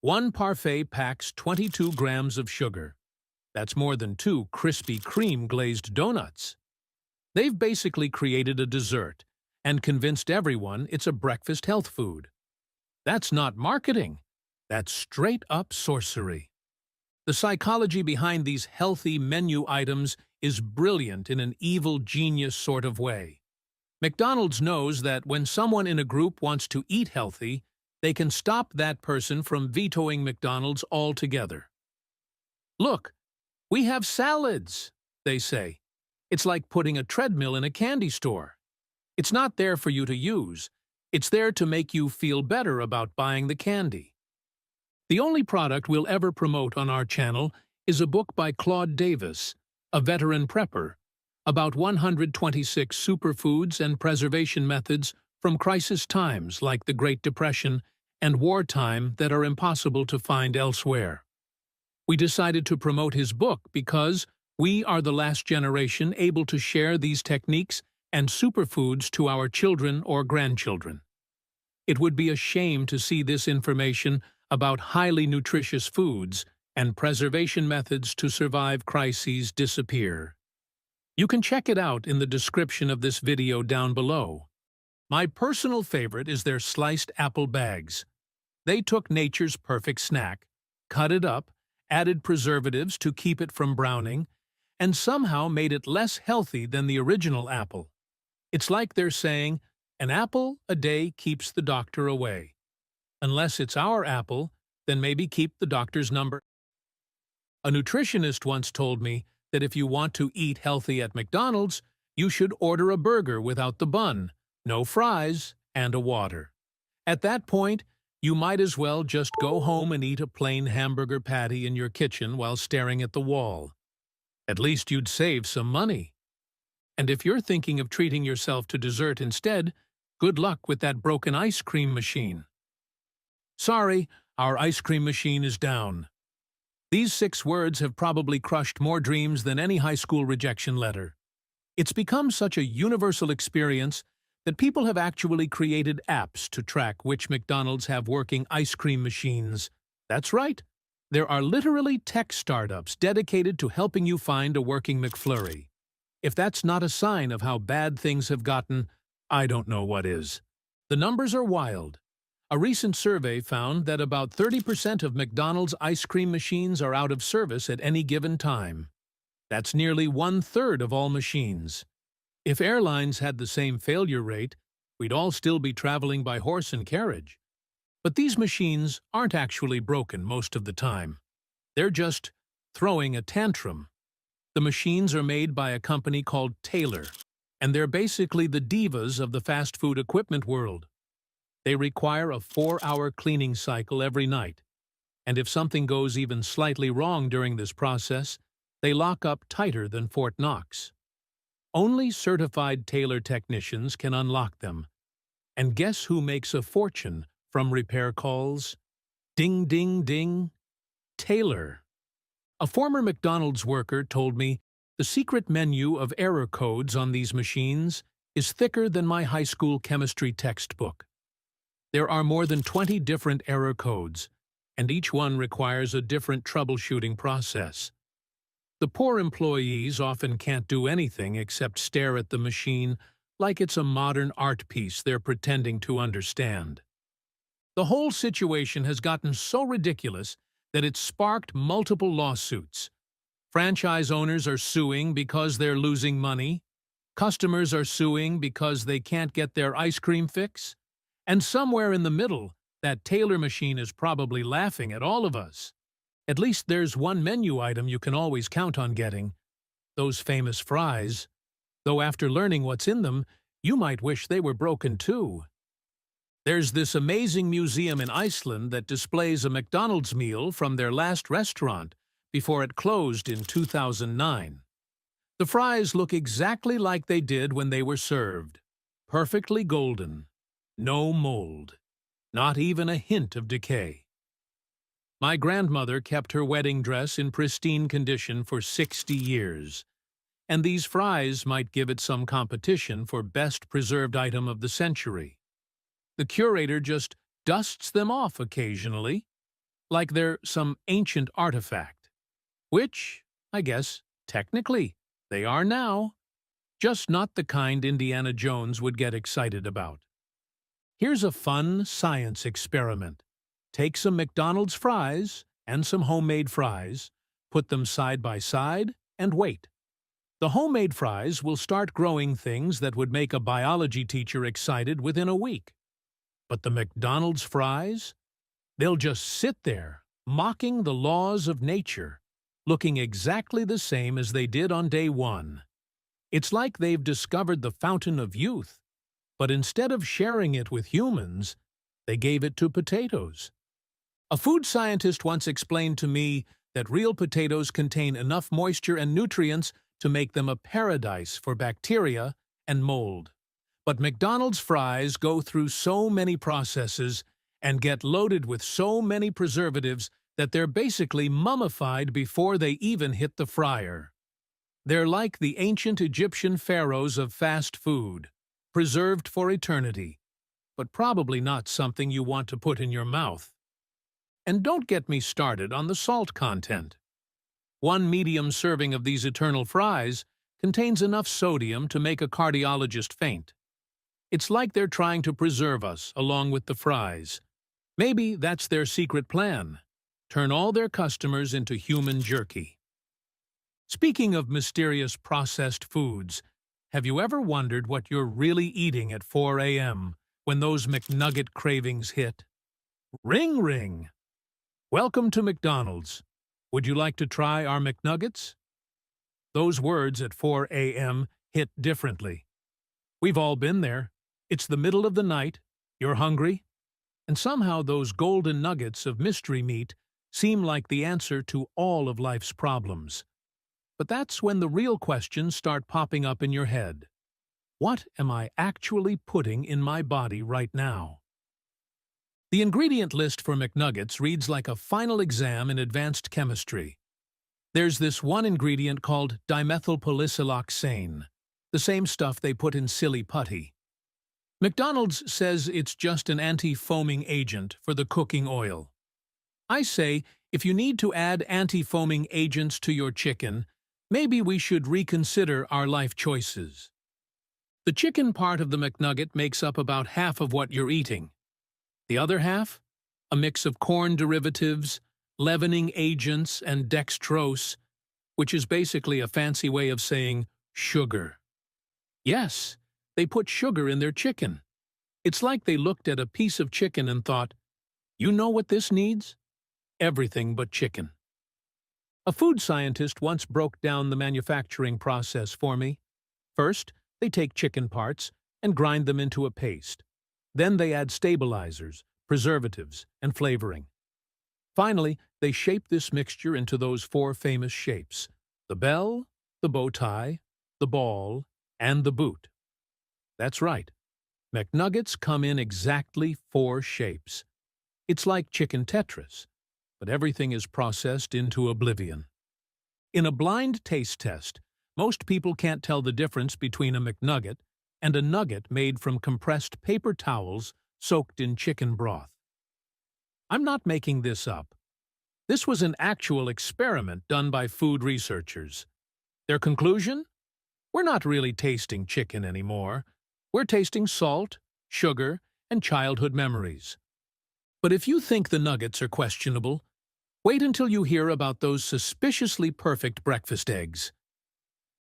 One parfait packs 22 grams of sugar. That's more than 2 Krispy Kreme glazed donuts. They've basically created a dessert and convinced everyone it's a breakfast health food. That's not marketing. That's straight-up sorcery. The psychology behind these healthy menu items is brilliant in an evil genius sort of way. McDonald's knows that when someone in a group wants to eat healthy, they can stop that person from vetoing McDonald's altogether. Look, we have salads, they say. It's like putting a treadmill in a candy store. It's not there for you to use. It's there to make you feel better about buying the candy. The only product we'll ever promote on our channel is a book by Claude Davis, a veteran prepper, about 126 superfoods and preservation methods from crisis times like the Great Depression and wartime that are impossible to find elsewhere. We decided to promote his book because we are the last generation able to share these techniques and superfoods to our children or grandchildren. It would be a shame to see this information about highly nutritious foods and preservation methods to survive crises disappear. You can check it out in the description of this video down below. My personal favorite is their sliced apple bags. They took nature's perfect snack, cut it up, added preservatives to keep it from browning, and somehow made it less healthy than the original apple. It's like they're saying, an apple a day keeps the doctor away. Unless it's our apple, then maybe keep the doctor's number. A nutritionist once told me that if you want to eat healthy at McDonald's, you should order a burger without the bun, no fries, and a water. At that point, you might as well just go home and eat a plain hamburger patty in your kitchen while staring at the wall. At least you'd save some money. And if you're thinking of treating yourself to dessert instead, good luck with that broken ice cream machine. Sorry, our ice cream machine is down. These 6 words have probably crushed more dreams than any high school rejection letter. It's become such a universal experience that people have actually created apps to track which McDonald's have working ice cream machines. That's right, There are literally tech startups dedicated to helping you find a working McFlurry. If that's not a sign of how bad things have gotten, I don't know what is. The numbers are wild. A recent survey found that about 30% of McDonald's ice cream machines are out of service at any given time. That's nearly 1/3 of all machines. If airlines had the same failure rate, we'd all still be traveling by horse and carriage. But these machines aren't actually broken most of the time. They're just throwing a tantrum. The machines are made by a company called Taylor, and they're basically the divas of the fast food equipment world. They require a 4-hour cleaning cycle every night, and if something goes even slightly wrong during this process, they lock up tighter than Fort Knox. Only certified Taylor technicians can unlock them. And guess who makes a fortune from repair calls? Ding, ding, ding. Taylor. A former McDonald's worker told me the secret menu of error codes on these machines is thicker than my high school chemistry textbook. There are more than 20 different error codes, and each one requires a different troubleshooting process. The poor employees often can't do anything except stare at the machine like it's a modern art piece they're pretending to understand. The whole situation has gotten so ridiculous that it's sparked multiple lawsuits. Franchise owners are suing because they're losing money. Customers are suing because they can't get their ice cream fix. And somewhere in the middle, that Taylor machine is probably laughing at all of us. At least there's one menu item you can always count on getting: those famous fries. Though after learning what's in them, you might wish they were broken too. There's this amazing museum in Iceland that displays a McDonald's meal from their last restaurant before it closed in 2009. The fries look exactly like they did when they were served. Perfectly golden. No mold. Not even a hint of decay. My grandmother kept her wedding dress in pristine condition for 60 years, and these fries might give it some competition for best preserved item of the century. The curator just dusts them off occasionally, like they're some ancient artifact, which, I guess, technically, they are now, just not the kind Indiana Jones would get excited about. Here's a fun science experiment. Take some McDonald's fries and some homemade fries, put them side by side, and wait. The homemade fries will start growing things that would make a biology teacher excited within a week. But the McDonald's fries? They'll just sit there, mocking the laws of nature, looking exactly the same as they did on day one. It's like they've discovered the fountain of youth, but instead of sharing it with humans, they gave it to potatoes. A food scientist once explained to me that real potatoes contain enough moisture and nutrients to make them a paradise for bacteria and mold. But McDonald's fries go through so many processes and get loaded with so many preservatives that they're basically mummified before they even hit the fryer. They're like the ancient Egyptian pharaohs of fast food, preserved for eternity, but probably not something you want to put in your mouth. And don't get me started on the salt content. One medium serving of these eternal fries contains enough sodium to make a cardiologist faint. It's like they're trying to preserve us along with the fries. Maybe that's their secret plan: turn all their customers into human jerky. Speaking of mysterious processed foods, have you ever wondered what you're really eating at 4 a.m. when those McNugget cravings hit? Ring, ring! Welcome to McDonald's. Would you like to try our McNuggets? Those words at 4 a.m. hit differently. We've all been there. It's the middle of the night, you're hungry, and somehow those golden nuggets of mystery meat seem like the answer to all of life's problems. But that's when the real questions start popping up in your head. What am I actually putting in my body right now? The ingredient list for McNuggets reads like a final exam in advanced chemistry. There's this one ingredient called dimethylpolysiloxane, the same stuff they put in silly putty. McDonald's says it's just an anti-foaming agent for the cooking oil. I say, if you need to add anti-foaming agents to your chicken, maybe we should reconsider our life choices. The chicken part of the McNugget makes up about half of what you're eating. The other half? A mix of corn derivatives, leavening agents, and dextrose, which is basically a fancy way of saying sugar. Yes, they put sugar in their chicken. It's like they looked at a piece of chicken and thought, you know what this needs? Everything but chicken. A food scientist once broke down the manufacturing process for me. First, they take chicken parts and grind them into a paste. Then they add stabilizers, preservatives, and flavoring. Finally, they shape this mixture into those 4 famous shapes: the bell, the bow tie, the ball, and the boot. That's right. McNuggets come in exactly 4 shapes. It's like chicken Tetris, but everything is processed into oblivion. In a blind taste test, most people can't tell the difference between a McNugget and a nugget made from compressed paper towels soaked in chicken broth. I'm not making this up. This was an actual experiment done by food researchers. Their conclusion? We're not really tasting chicken anymore. We're tasting salt, sugar, and childhood memories. But if you think the nuggets are questionable, wait until you hear about those suspiciously perfect breakfast eggs.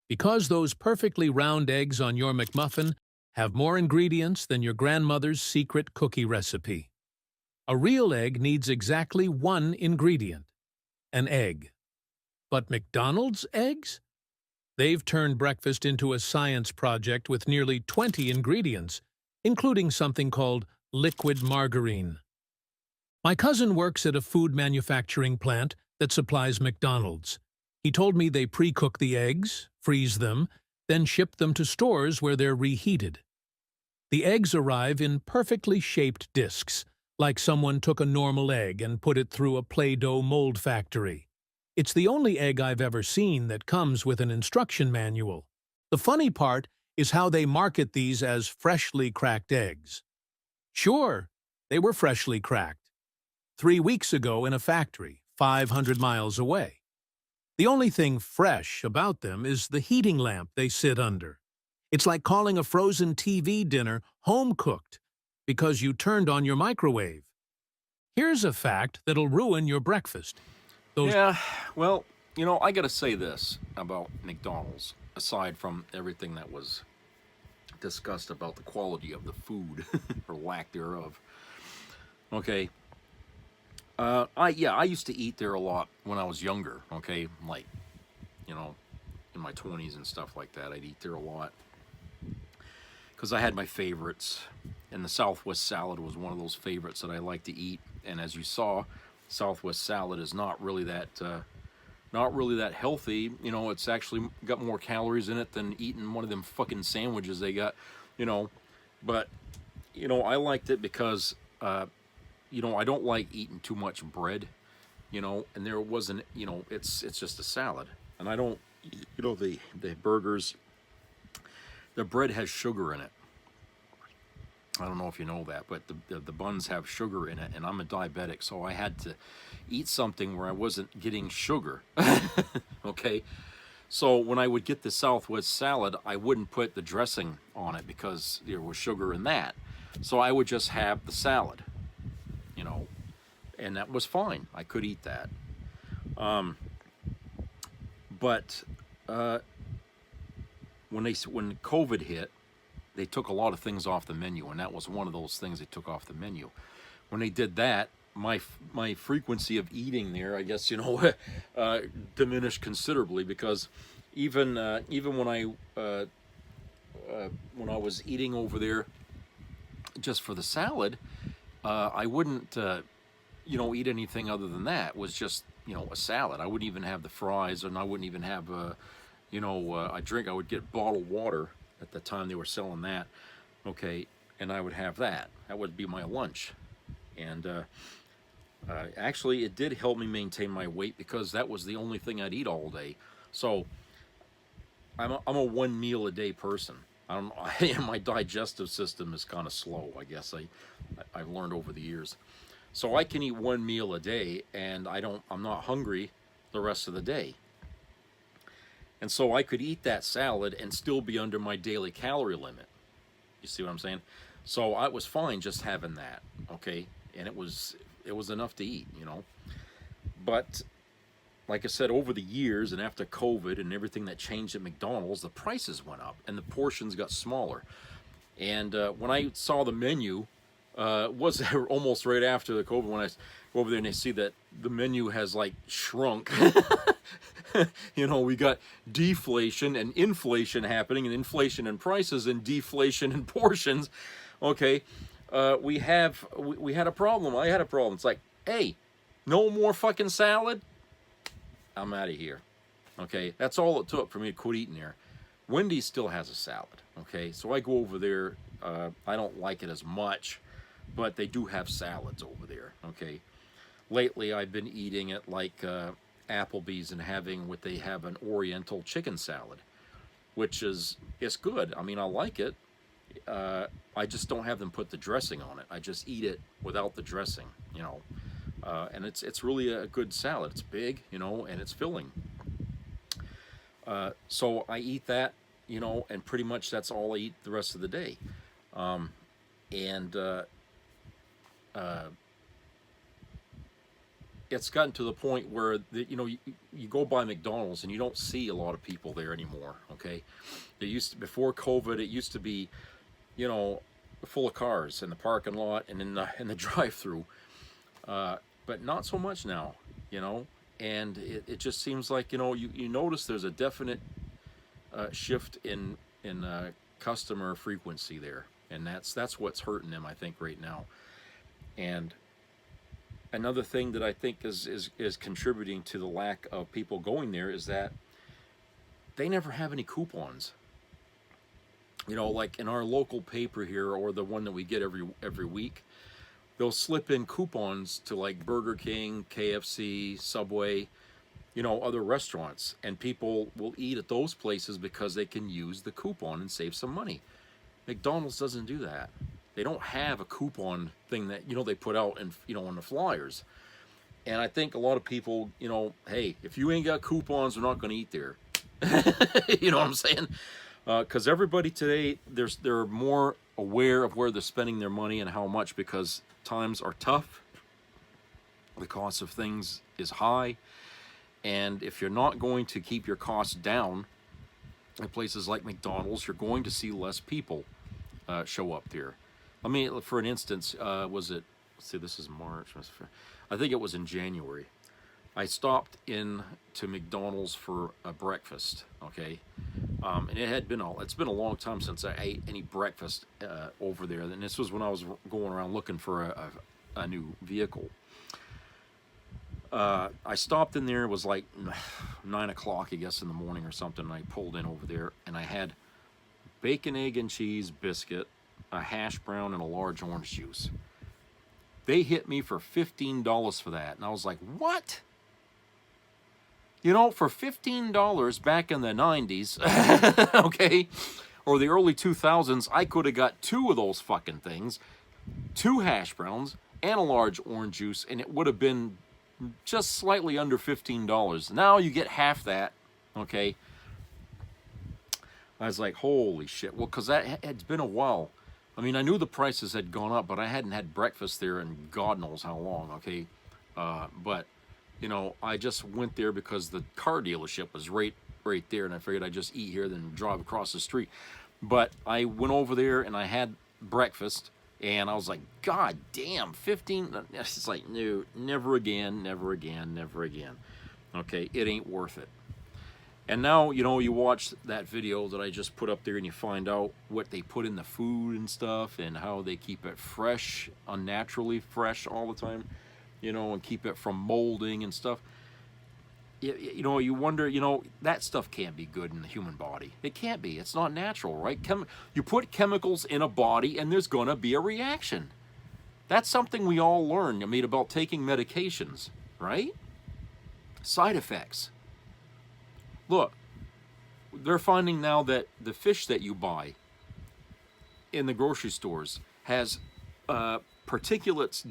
Because those perfectly round eggs on your McMuffin have more ingredients than your grandmother's secret cookie recipe. A real egg needs exactly 1 ingredient: an egg. But McDonald's eggs? They've turned breakfast into a science project with nearly 20 ingredients, including something called liquid margarine. My cousin works at a food manufacturing plant that supplies McDonald's. He told me they pre-cook the eggs, freeze them, then ship them to stores where they're reheated. The eggs arrive in perfectly shaped discs, like someone took a normal egg and put it through a Play-Doh mold factory. It's the only egg I've ever seen that comes with an instruction manual. The funny part is how they market these as freshly cracked eggs. Sure, they were freshly cracked 3 weeks ago in a factory 500 miles away. The only thing fresh about them is the heating lamp they sit under. It's like calling a frozen TV dinner home-cooked because you turned on your microwave. Here's a fact that'll ruin your breakfast. Yeah, well, you know, I gotta say this about McDonald's, aside from everything that was discussed about the quality of the food, or lack thereof. Okay. I used to eat there a lot when I was younger, okay? Like, you know, in my 20s and stuff like that, I'd eat there a lot. Because I had my favorites, and the Southwest salad was one of those favorites that I like to eat. And as you saw, Southwest salad is not really that healthy. You know, it's actually got more calories in it than eating one of them fucking sandwiches they got, you know. But, you know, I liked it because, you know, I don't like eating too much bread, you know, and there wasn't, you know, it's just a salad. And I don't, you know, the burgers, the bread has sugar in it. I don't know if you know that, but the buns have sugar in it, and I'm a diabetic, so I had to eat something where I wasn't getting sugar, okay? So when I would get the Southwest salad, I wouldn't put the dressing on it because there was sugar in that. So I would just have the salad, you know, and that was fine. I could eat that. But when COVID hit, they took a lot of things off the menu, and that was one of those things they took off the menu. When they did that, my frequency of eating there, I guess, you know, diminished considerably, because even when I was eating over there just for the salad, I wouldn't you know, eat anything other than that. It was just, you know, a salad. I wouldn't even have the fries, and I wouldn't even have you know, a drink. I would get bottled water. At the time they were selling that, okay, and I would have that. That would be my lunch. And actually, it did help me maintain my weight because that was the only thing I'd eat all day. So I'm a 1 meal a day person. My digestive system is kind of slow, I guess. I've learned over the years. So I can eat one meal a day, and I'm not hungry the rest of the day. And so I could eat that salad and still be under my daily calorie limit. You see what I'm saying? So I was fine just having that, okay? And it was enough to eat, you know. But like I said, over the years and after COVID and everything that changed at McDonald's, the prices went up and the portions got smaller. And when I saw the menu, was almost right after the COVID, when I go over there and I see that the menu has like shrunk. You know, we got deflation and inflation happening, and inflation in prices and deflation in portions. Okay, we had a problem. I had a problem. It's like, hey, no more fucking salad. I'm out of here. Okay, that's all it took for me to quit eating there. Wendy's still has a salad. Okay, so I go over there. I don't like it as much, but they do have salads over there. Okay, lately I've been eating it like Applebee's and having what they have, an Oriental chicken salad, which it's good. I mean, I like it. I just don't have them put the dressing on it. I just eat it without the dressing, you know. And it's really a good salad. It's big, you know, and it's filling. So I eat that, you know, and pretty much that's all I eat the rest of the day. It's gotten to the point where, you know, you go by McDonald's and you don't see a lot of people there anymore, okay? Before COVID, it used to be, you know, full of cars in the parking lot and in the drive-through. But not so much now, you know? And it just seems like, you know, you notice there's a definite shift in customer frequency there. And that's what's hurting them, I think, right now. And another thing that I think is contributing to the lack of people going there is that they never have any coupons. You know, like in our local paper here, or the one that we get every week, they'll slip in coupons to like Burger King, KFC, Subway, you know, other restaurants. And people will eat at those places because they can use the coupon and save some money. McDonald's doesn't do that. They don't have a coupon thing that, you know, they put out and, you know, on the flyers. And I think a lot of people, you know, hey, if you ain't got coupons, we're not going to eat there. You know what I'm saying? Because everybody today, they're more aware of where they're spending their money and how much, because times are tough. The cost of things is high. And if you're not going to keep your costs down at places like McDonald's, you're going to see less people show up there. I mean, for an instance, was it, let's see, this is March. I think it was in January. I stopped in to McDonald's for a breakfast, okay? And it's been a long time since I ate any breakfast over there. And this was when I was going around looking for a new vehicle. I stopped in there, it was like 9 o'clock, I guess, in the morning or something. And I pulled in over there, and I had bacon, egg, and cheese biscuit, a hash brown, and a large orange juice. They hit me for $15 for that. And I was like, what? You know, for $15 back in the 90s, okay, or the early 2000s, I could have got 2 of those fucking things, 2 hash browns, and a large orange juice, and it would have been just slightly under $15. Now you get half that, okay? I was like, holy shit. Well, because it's been a while. I mean, I knew the prices had gone up, but I hadn't had breakfast there in God knows how long, okay? But, you know, I just went there because the car dealership was right there, and I figured I'd just eat here, then drive across the street. But I went over there, and I had breakfast, and I was like, God damn, 15? It's like, no, never again, never again, never again. Okay, it ain't worth it. And now, you know, you watch that video that I just put up there and you find out what they put in the food and stuff and how they keep it fresh, unnaturally fresh all the time, you know, and keep it from molding and stuff. You know, you wonder, you know, that stuff can't be good in the human body. It can't be. It's not natural, right? You put chemicals in a body and there's going to be a reaction. That's something we all learn, I mean, about taking medications, right? Side effects. Look, they're finding now that the fish that you buy in the grocery stores has particulates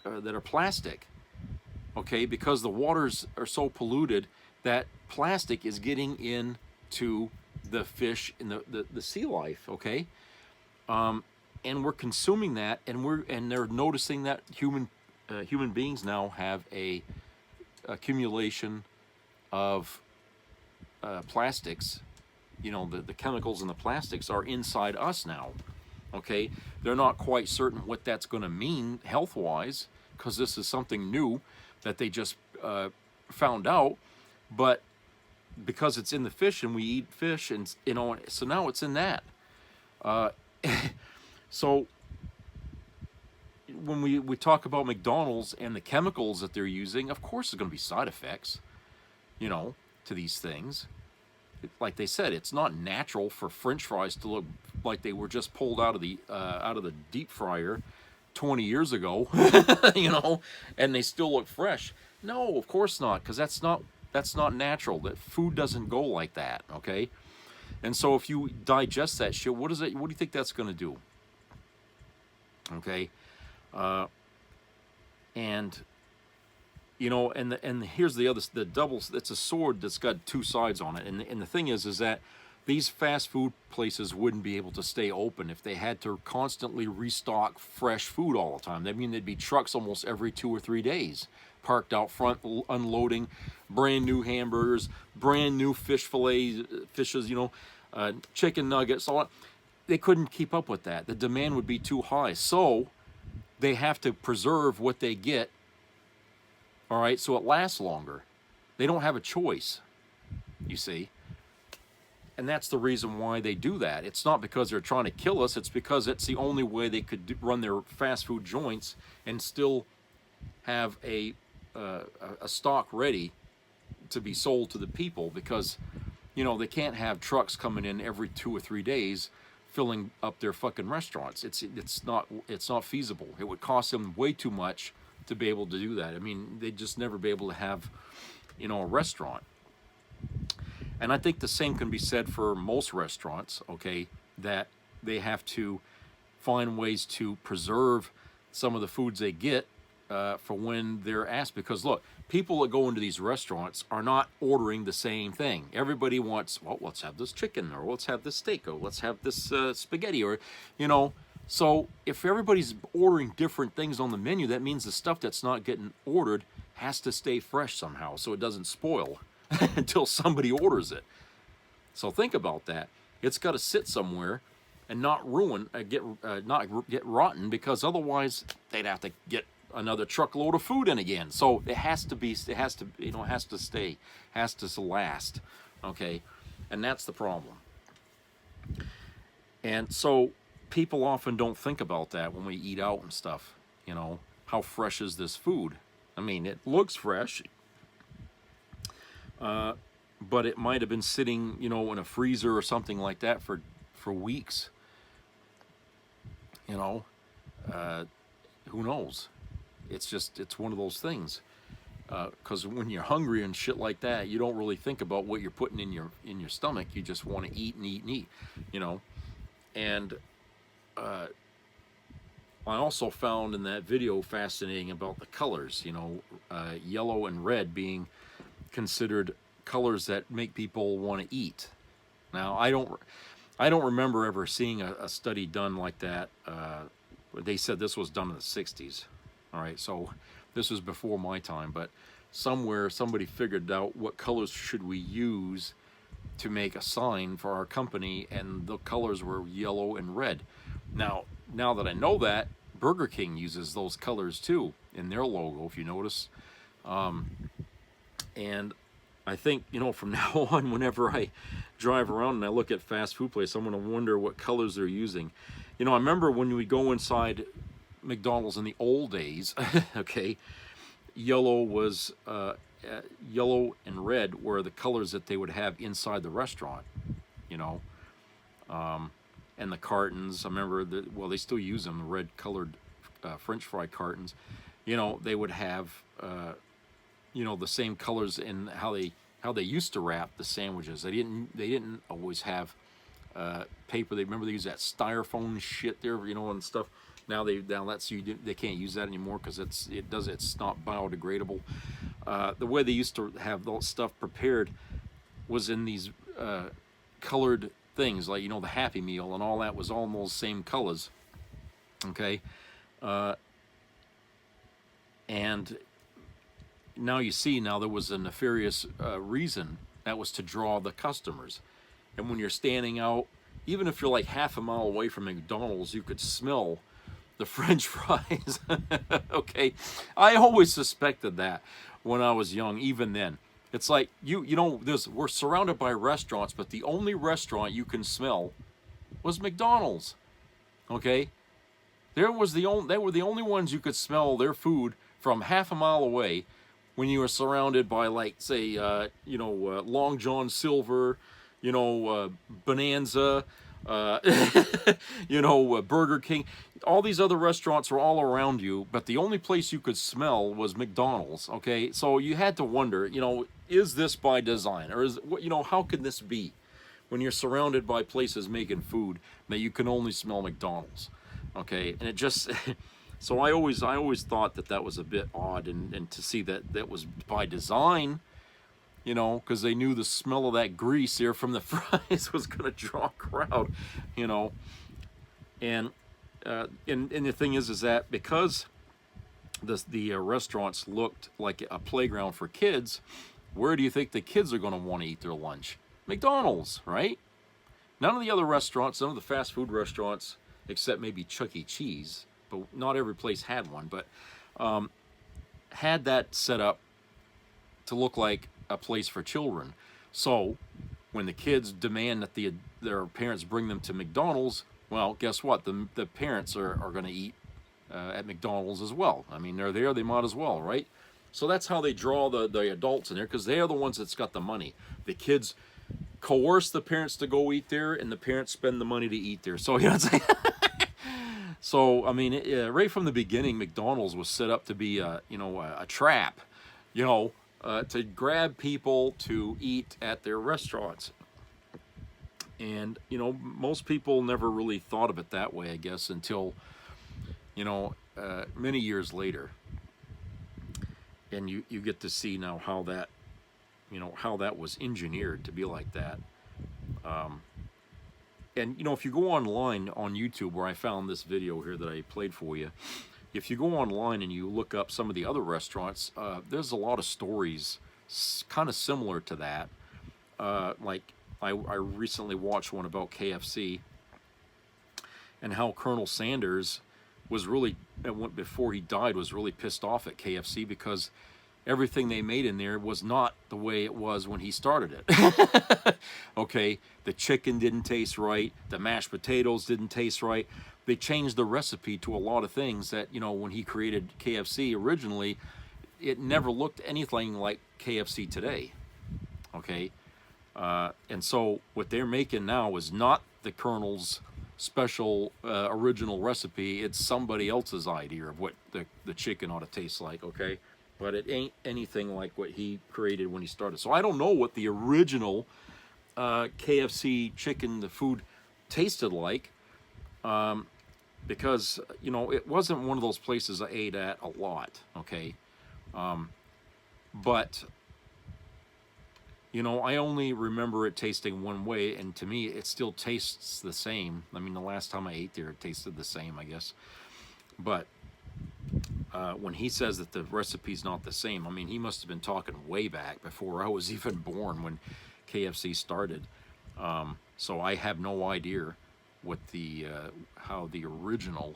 that are plastic. Okay, because the waters are so polluted that plastic is getting into the fish and the sea life. Okay, and we're consuming that, and they're noticing that human beings now have a accumulation of plastics. You know, the chemicals in the plastics are inside us now. Okay, they're not quite certain what that's going to mean health-wise, because this is something new that they just found out. But because it's in the fish and we eat fish, and you know, so now it's in that. So when we talk about McDonald's and the chemicals that they're using, of course there's going to be side effects, you know, to these things. Like they said, it's not natural for French fries to look like they were just pulled out of the deep fryer 20 years ago, you know, and they still look fresh. No, of course not, because that's not natural. That food doesn't go like that, okay? And so if you digest that shit, what do you think that's going to do? Okay, and you know, and here's the doubles. It's a sword that's got two sides on it, and the thing is that these fast food places wouldn't be able to stay open if they had to constantly restock fresh food all the time. I mean, there'd be trucks almost every 2 or 3 days parked out front, unloading brand new hamburgers, brand new fishes, you know, chicken nuggets, all that. They couldn't keep up with that. The demand would be too high. So they have to preserve what they get, all right, so it lasts longer. They don't have a choice, you see. And that's the reason why they do that. It's not because they're trying to kill us. It's because it's the only way they could run their fast food joints and still have a stock ready to be sold to the people, because, you know, they can't have trucks coming in every 2 or 3 days filling up their fucking restaurants. It's not feasible. It would cost them way too much to be able to do that. I mean, they'd just never be able to have, you know, a restaurant. And I think the same can be said for most restaurants, okay, that they have to find ways to preserve some of the foods they get for when they're asked. Because look, people that go into these restaurants are not ordering the same thing. Everybody wants, well, let's have this chicken, or let's have this steak, or let's have this spaghetti, or, you know. So if everybody's ordering different things on the menu, that means the stuff that's not getting ordered has to stay fresh somehow so it doesn't spoil until somebody orders it. So think about that. It's got to sit somewhere and not ruin, not get rotten, because otherwise they'd have to get another truckload of food in again. So it has to stay, has to last, okay? And that's the problem. And so people often don't think about that when we eat out and stuff, you know. How fresh is this food? I mean, it looks fresh, but it might have been sitting, you know, in a freezer or something like that for weeks. You know, who knows? It's one of those things. Because when you're hungry and shit like that, you don't really think about what you're putting in your stomach. You just want to eat and eat and eat, you know. And I also found in that video fascinating about the colors, you know, yellow and red being considered colors that make people want to eat. Now, I don't remember ever seeing a study done like that. They said this was done in the 60s. All right, so this was before my time, but somewhere somebody figured out what colors should we use to make a sign for our company, and the colors were yellow and red. Now that I know that, Burger King uses those colors too in their logo, if you notice. And I think, you know, from now on, whenever I drive around and I look at fast food places, I'm going to wonder what colors they're using. You know, I remember when we go inside McDonald's in the old days, okay, yellow and red were the colors that they would have inside the restaurant, you know. And the cartons, I remember well, they still use them, the red colored French fry cartons. You know, they would have you know, the same colors in how they used to wrap the sandwiches. They didn't always have paper. They used that styrofoam shit there, you know, and stuff. Now that's they can't use that anymore because it's not biodegradable. The way they used to have that stuff prepared was in these colored things, like, you know, the Happy Meal and all that was all those same colors. Okay, and now you see, now there was a nefarious reason. That was to draw the customers. And when you're standing out, even if you're like half a mile away from McDonald's, you could smell the French fries. Okay, I always suspected that when I was young. Even then, it's like you know, we're surrounded by restaurants, but the only restaurant you can smell was McDonald's. Okay, they were the only ones you could smell their food from half a mile away, when you were surrounded by, like, say, you know, Long John Silver, you know, Bonanza, you know, Burger King. All these other restaurants were all around you, but the only place you could smell was McDonald's. Okay, so you had to wonder, you know, is this by design, or is, you know, how could this be when you're surrounded by places making food that you can only smell McDonald's? Okay, and it just so I always thought that was a bit odd, and to see that was by design, you know, because they knew the smell of that grease here from the fries was going to draw a crowd, you know. And the thing is that because the restaurants looked like a playground for kids, where do you think the kids are going to want to eat their lunch? McDonald's, right? None of the other restaurants, none of the fast food restaurants, except maybe Chuck E. Cheese, but not every place had one, but had that set up to look like a place for children. So when the kids demand that their parents bring them to McDonald's, well, guess what? The parents are going to eat at McDonald's as well. I mean, they're there, they might as well, right? So that's how they draw the adults in there, because they are the ones that's got the money. The kids coerce the parents to go eat there, and the parents spend the money to eat there. So, you know what I'm saying? So, I mean, right from the beginning, McDonald's was set up to be a trap, you know, to grab people to eat at their restaurants. And, you know, most people never really thought of it that way, I guess, until, you know, many years later. And you get to see now how that, you know, how that was engineered to be like that. And, you know, if you go online on YouTube, where I found this video here that I played for you, if you go online and you look up some of the other restaurants, there's a lot of stories kind of similar to that. Like, I recently watched one about KFC and how Colonel Sanders was really, before he died, was really pissed off at KFC because everything they made in there was not the way it was when he started it. Okay, the chicken didn't taste right, the mashed potatoes didn't taste right. They changed the recipe to a lot of things that, you know, when he created KFC originally, it never looked anything like KFC today. Okay, and so what they're making now is not the Colonel's special original recipe. It's somebody else's idea of what the chicken ought to taste like. Okay, but it ain't anything like what he created when he started. So I don't know what the original KFC chicken, the food, tasted like, because, you know, it wasn't one of those places I ate at a lot. Okay, but, you know, I only remember it tasting one way, and to me it still tastes the same. I mean, the last time I ate there, it tasted the same, I guess. But when he says that the recipe's not the same, I mean, he must have been talking way back before I was even born, when KFC started. So I have no idea what how the original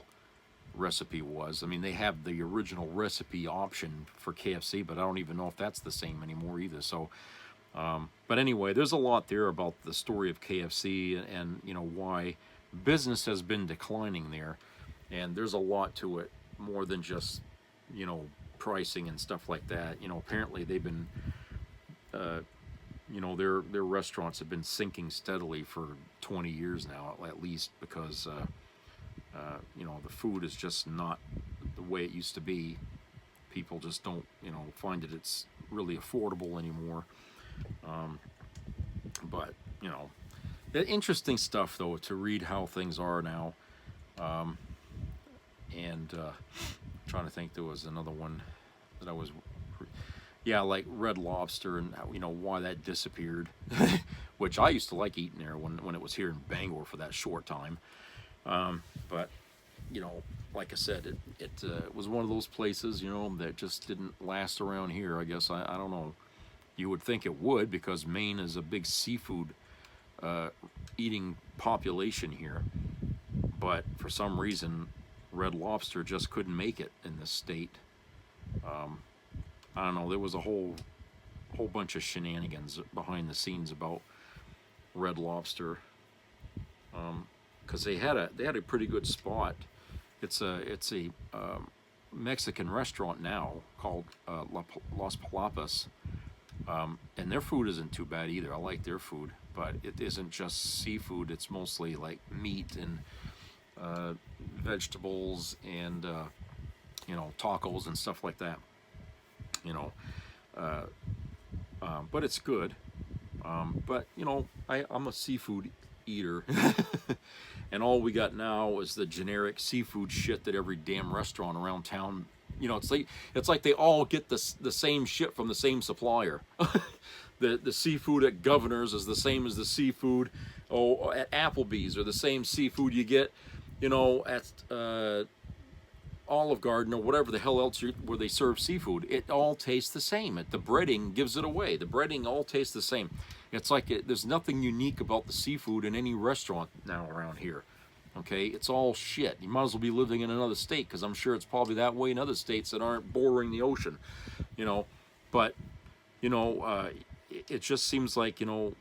recipe was. I mean, they have the original recipe option for KFC, but I don't even know if that's the same anymore either. So, but anyway, there's a lot there about the story of KFC and, you know, why business has been declining there. And there's a lot to it, more than just, you know, pricing and stuff like that. You know, apparently they've been, you know, their restaurants have been sinking steadily for 20 years now, at least, because, you know, the food is just not the way it used to be. People just don't, you know, find that it's really affordable anymore. But, you know, interesting stuff, though, to read how things are now. and trying to think, there was another one that I was, yeah, like Red Lobster, and you know why that disappeared, which I used to like eating there when it was here in Bangor for that short time. But you know, like I said, it was one of those places, you know, that just didn't last around here. I guess I don't know. You would think it would, because Maine is a big seafood eating population here, but for some reason Red Lobster just couldn't make it in this state. I don't know, there was a whole bunch of shenanigans behind the scenes about Red Lobster, because they had a pretty good spot. It's a Mexican restaurant now called Las Palapas, and their food isn't too bad either. I like their food, but it isn't just seafood. It's mostly like meat and vegetables and you know, tacos and stuff like that, you know, but it's good. But you know, I'm a seafood eater and all we got now is the generic seafood shit that every damn restaurant around town, you know, it's like they all get the same shit from the same supplier. The seafood at Governor's is the same as the seafood at Applebee's, or the same seafood you get, you know, at Olive Garden or whatever the hell else where they serve seafood. It all tastes the same. The breading gives it away. The breading all tastes the same. It's like there's nothing unique about the seafood in any restaurant now around here. Okay, it's all shit. You might as well be living in another state, because I'm sure it's probably that way in other states that aren't bordering the ocean, you know. But you know, it just seems like, you know,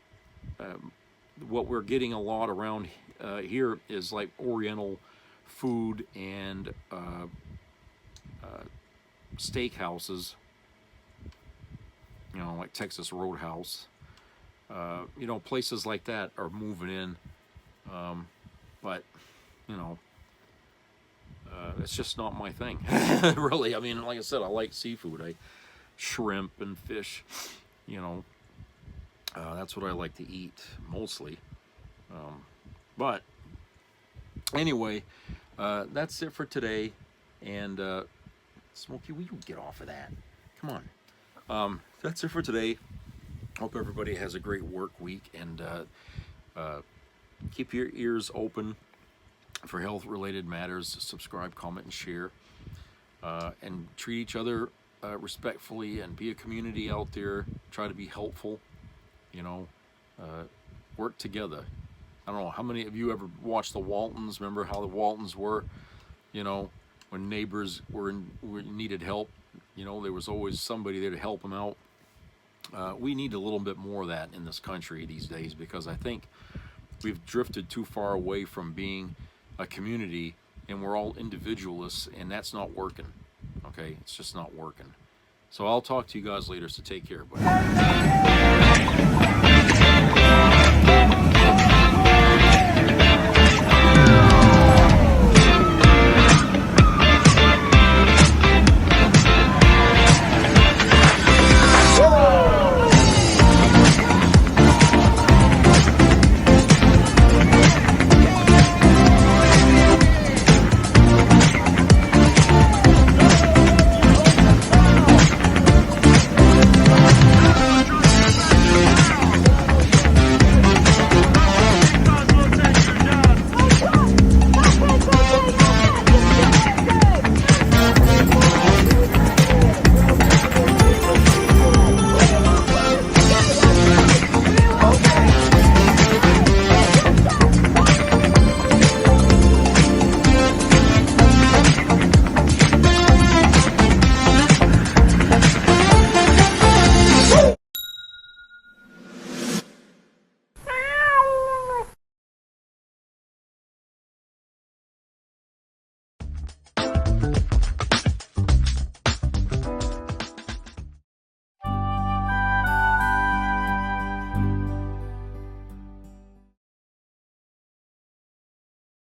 what we're getting a lot around here is like Oriental food and steakhouses, you know, like Texas Roadhouse. You know, places like that are moving in, but you know, it's just not my thing. Really. I mean, like I said, I like seafood. Shrimp and fish, you know, that's what I like to eat mostly. But anyway, that's it for today. And Smokey, will you get off of that? Come on. That's it for today. Hope everybody has a great work week, and keep your ears open for health-related matters. Subscribe, comment, and share, and treat each other respectfully, and be a community out there. Try to be helpful, you know, work together. I don't know, how many of you ever watched the Waltons? Remember how the Waltons were, you know, when neighbors needed help, you know, there was always somebody there to help them out. We need a little bit more of that in this country these days, because I think we've drifted too far away from being a community, and we're all individualists, and that's not working. Okay, it's just not working. So I'll talk to you guys later, so take care, buddy.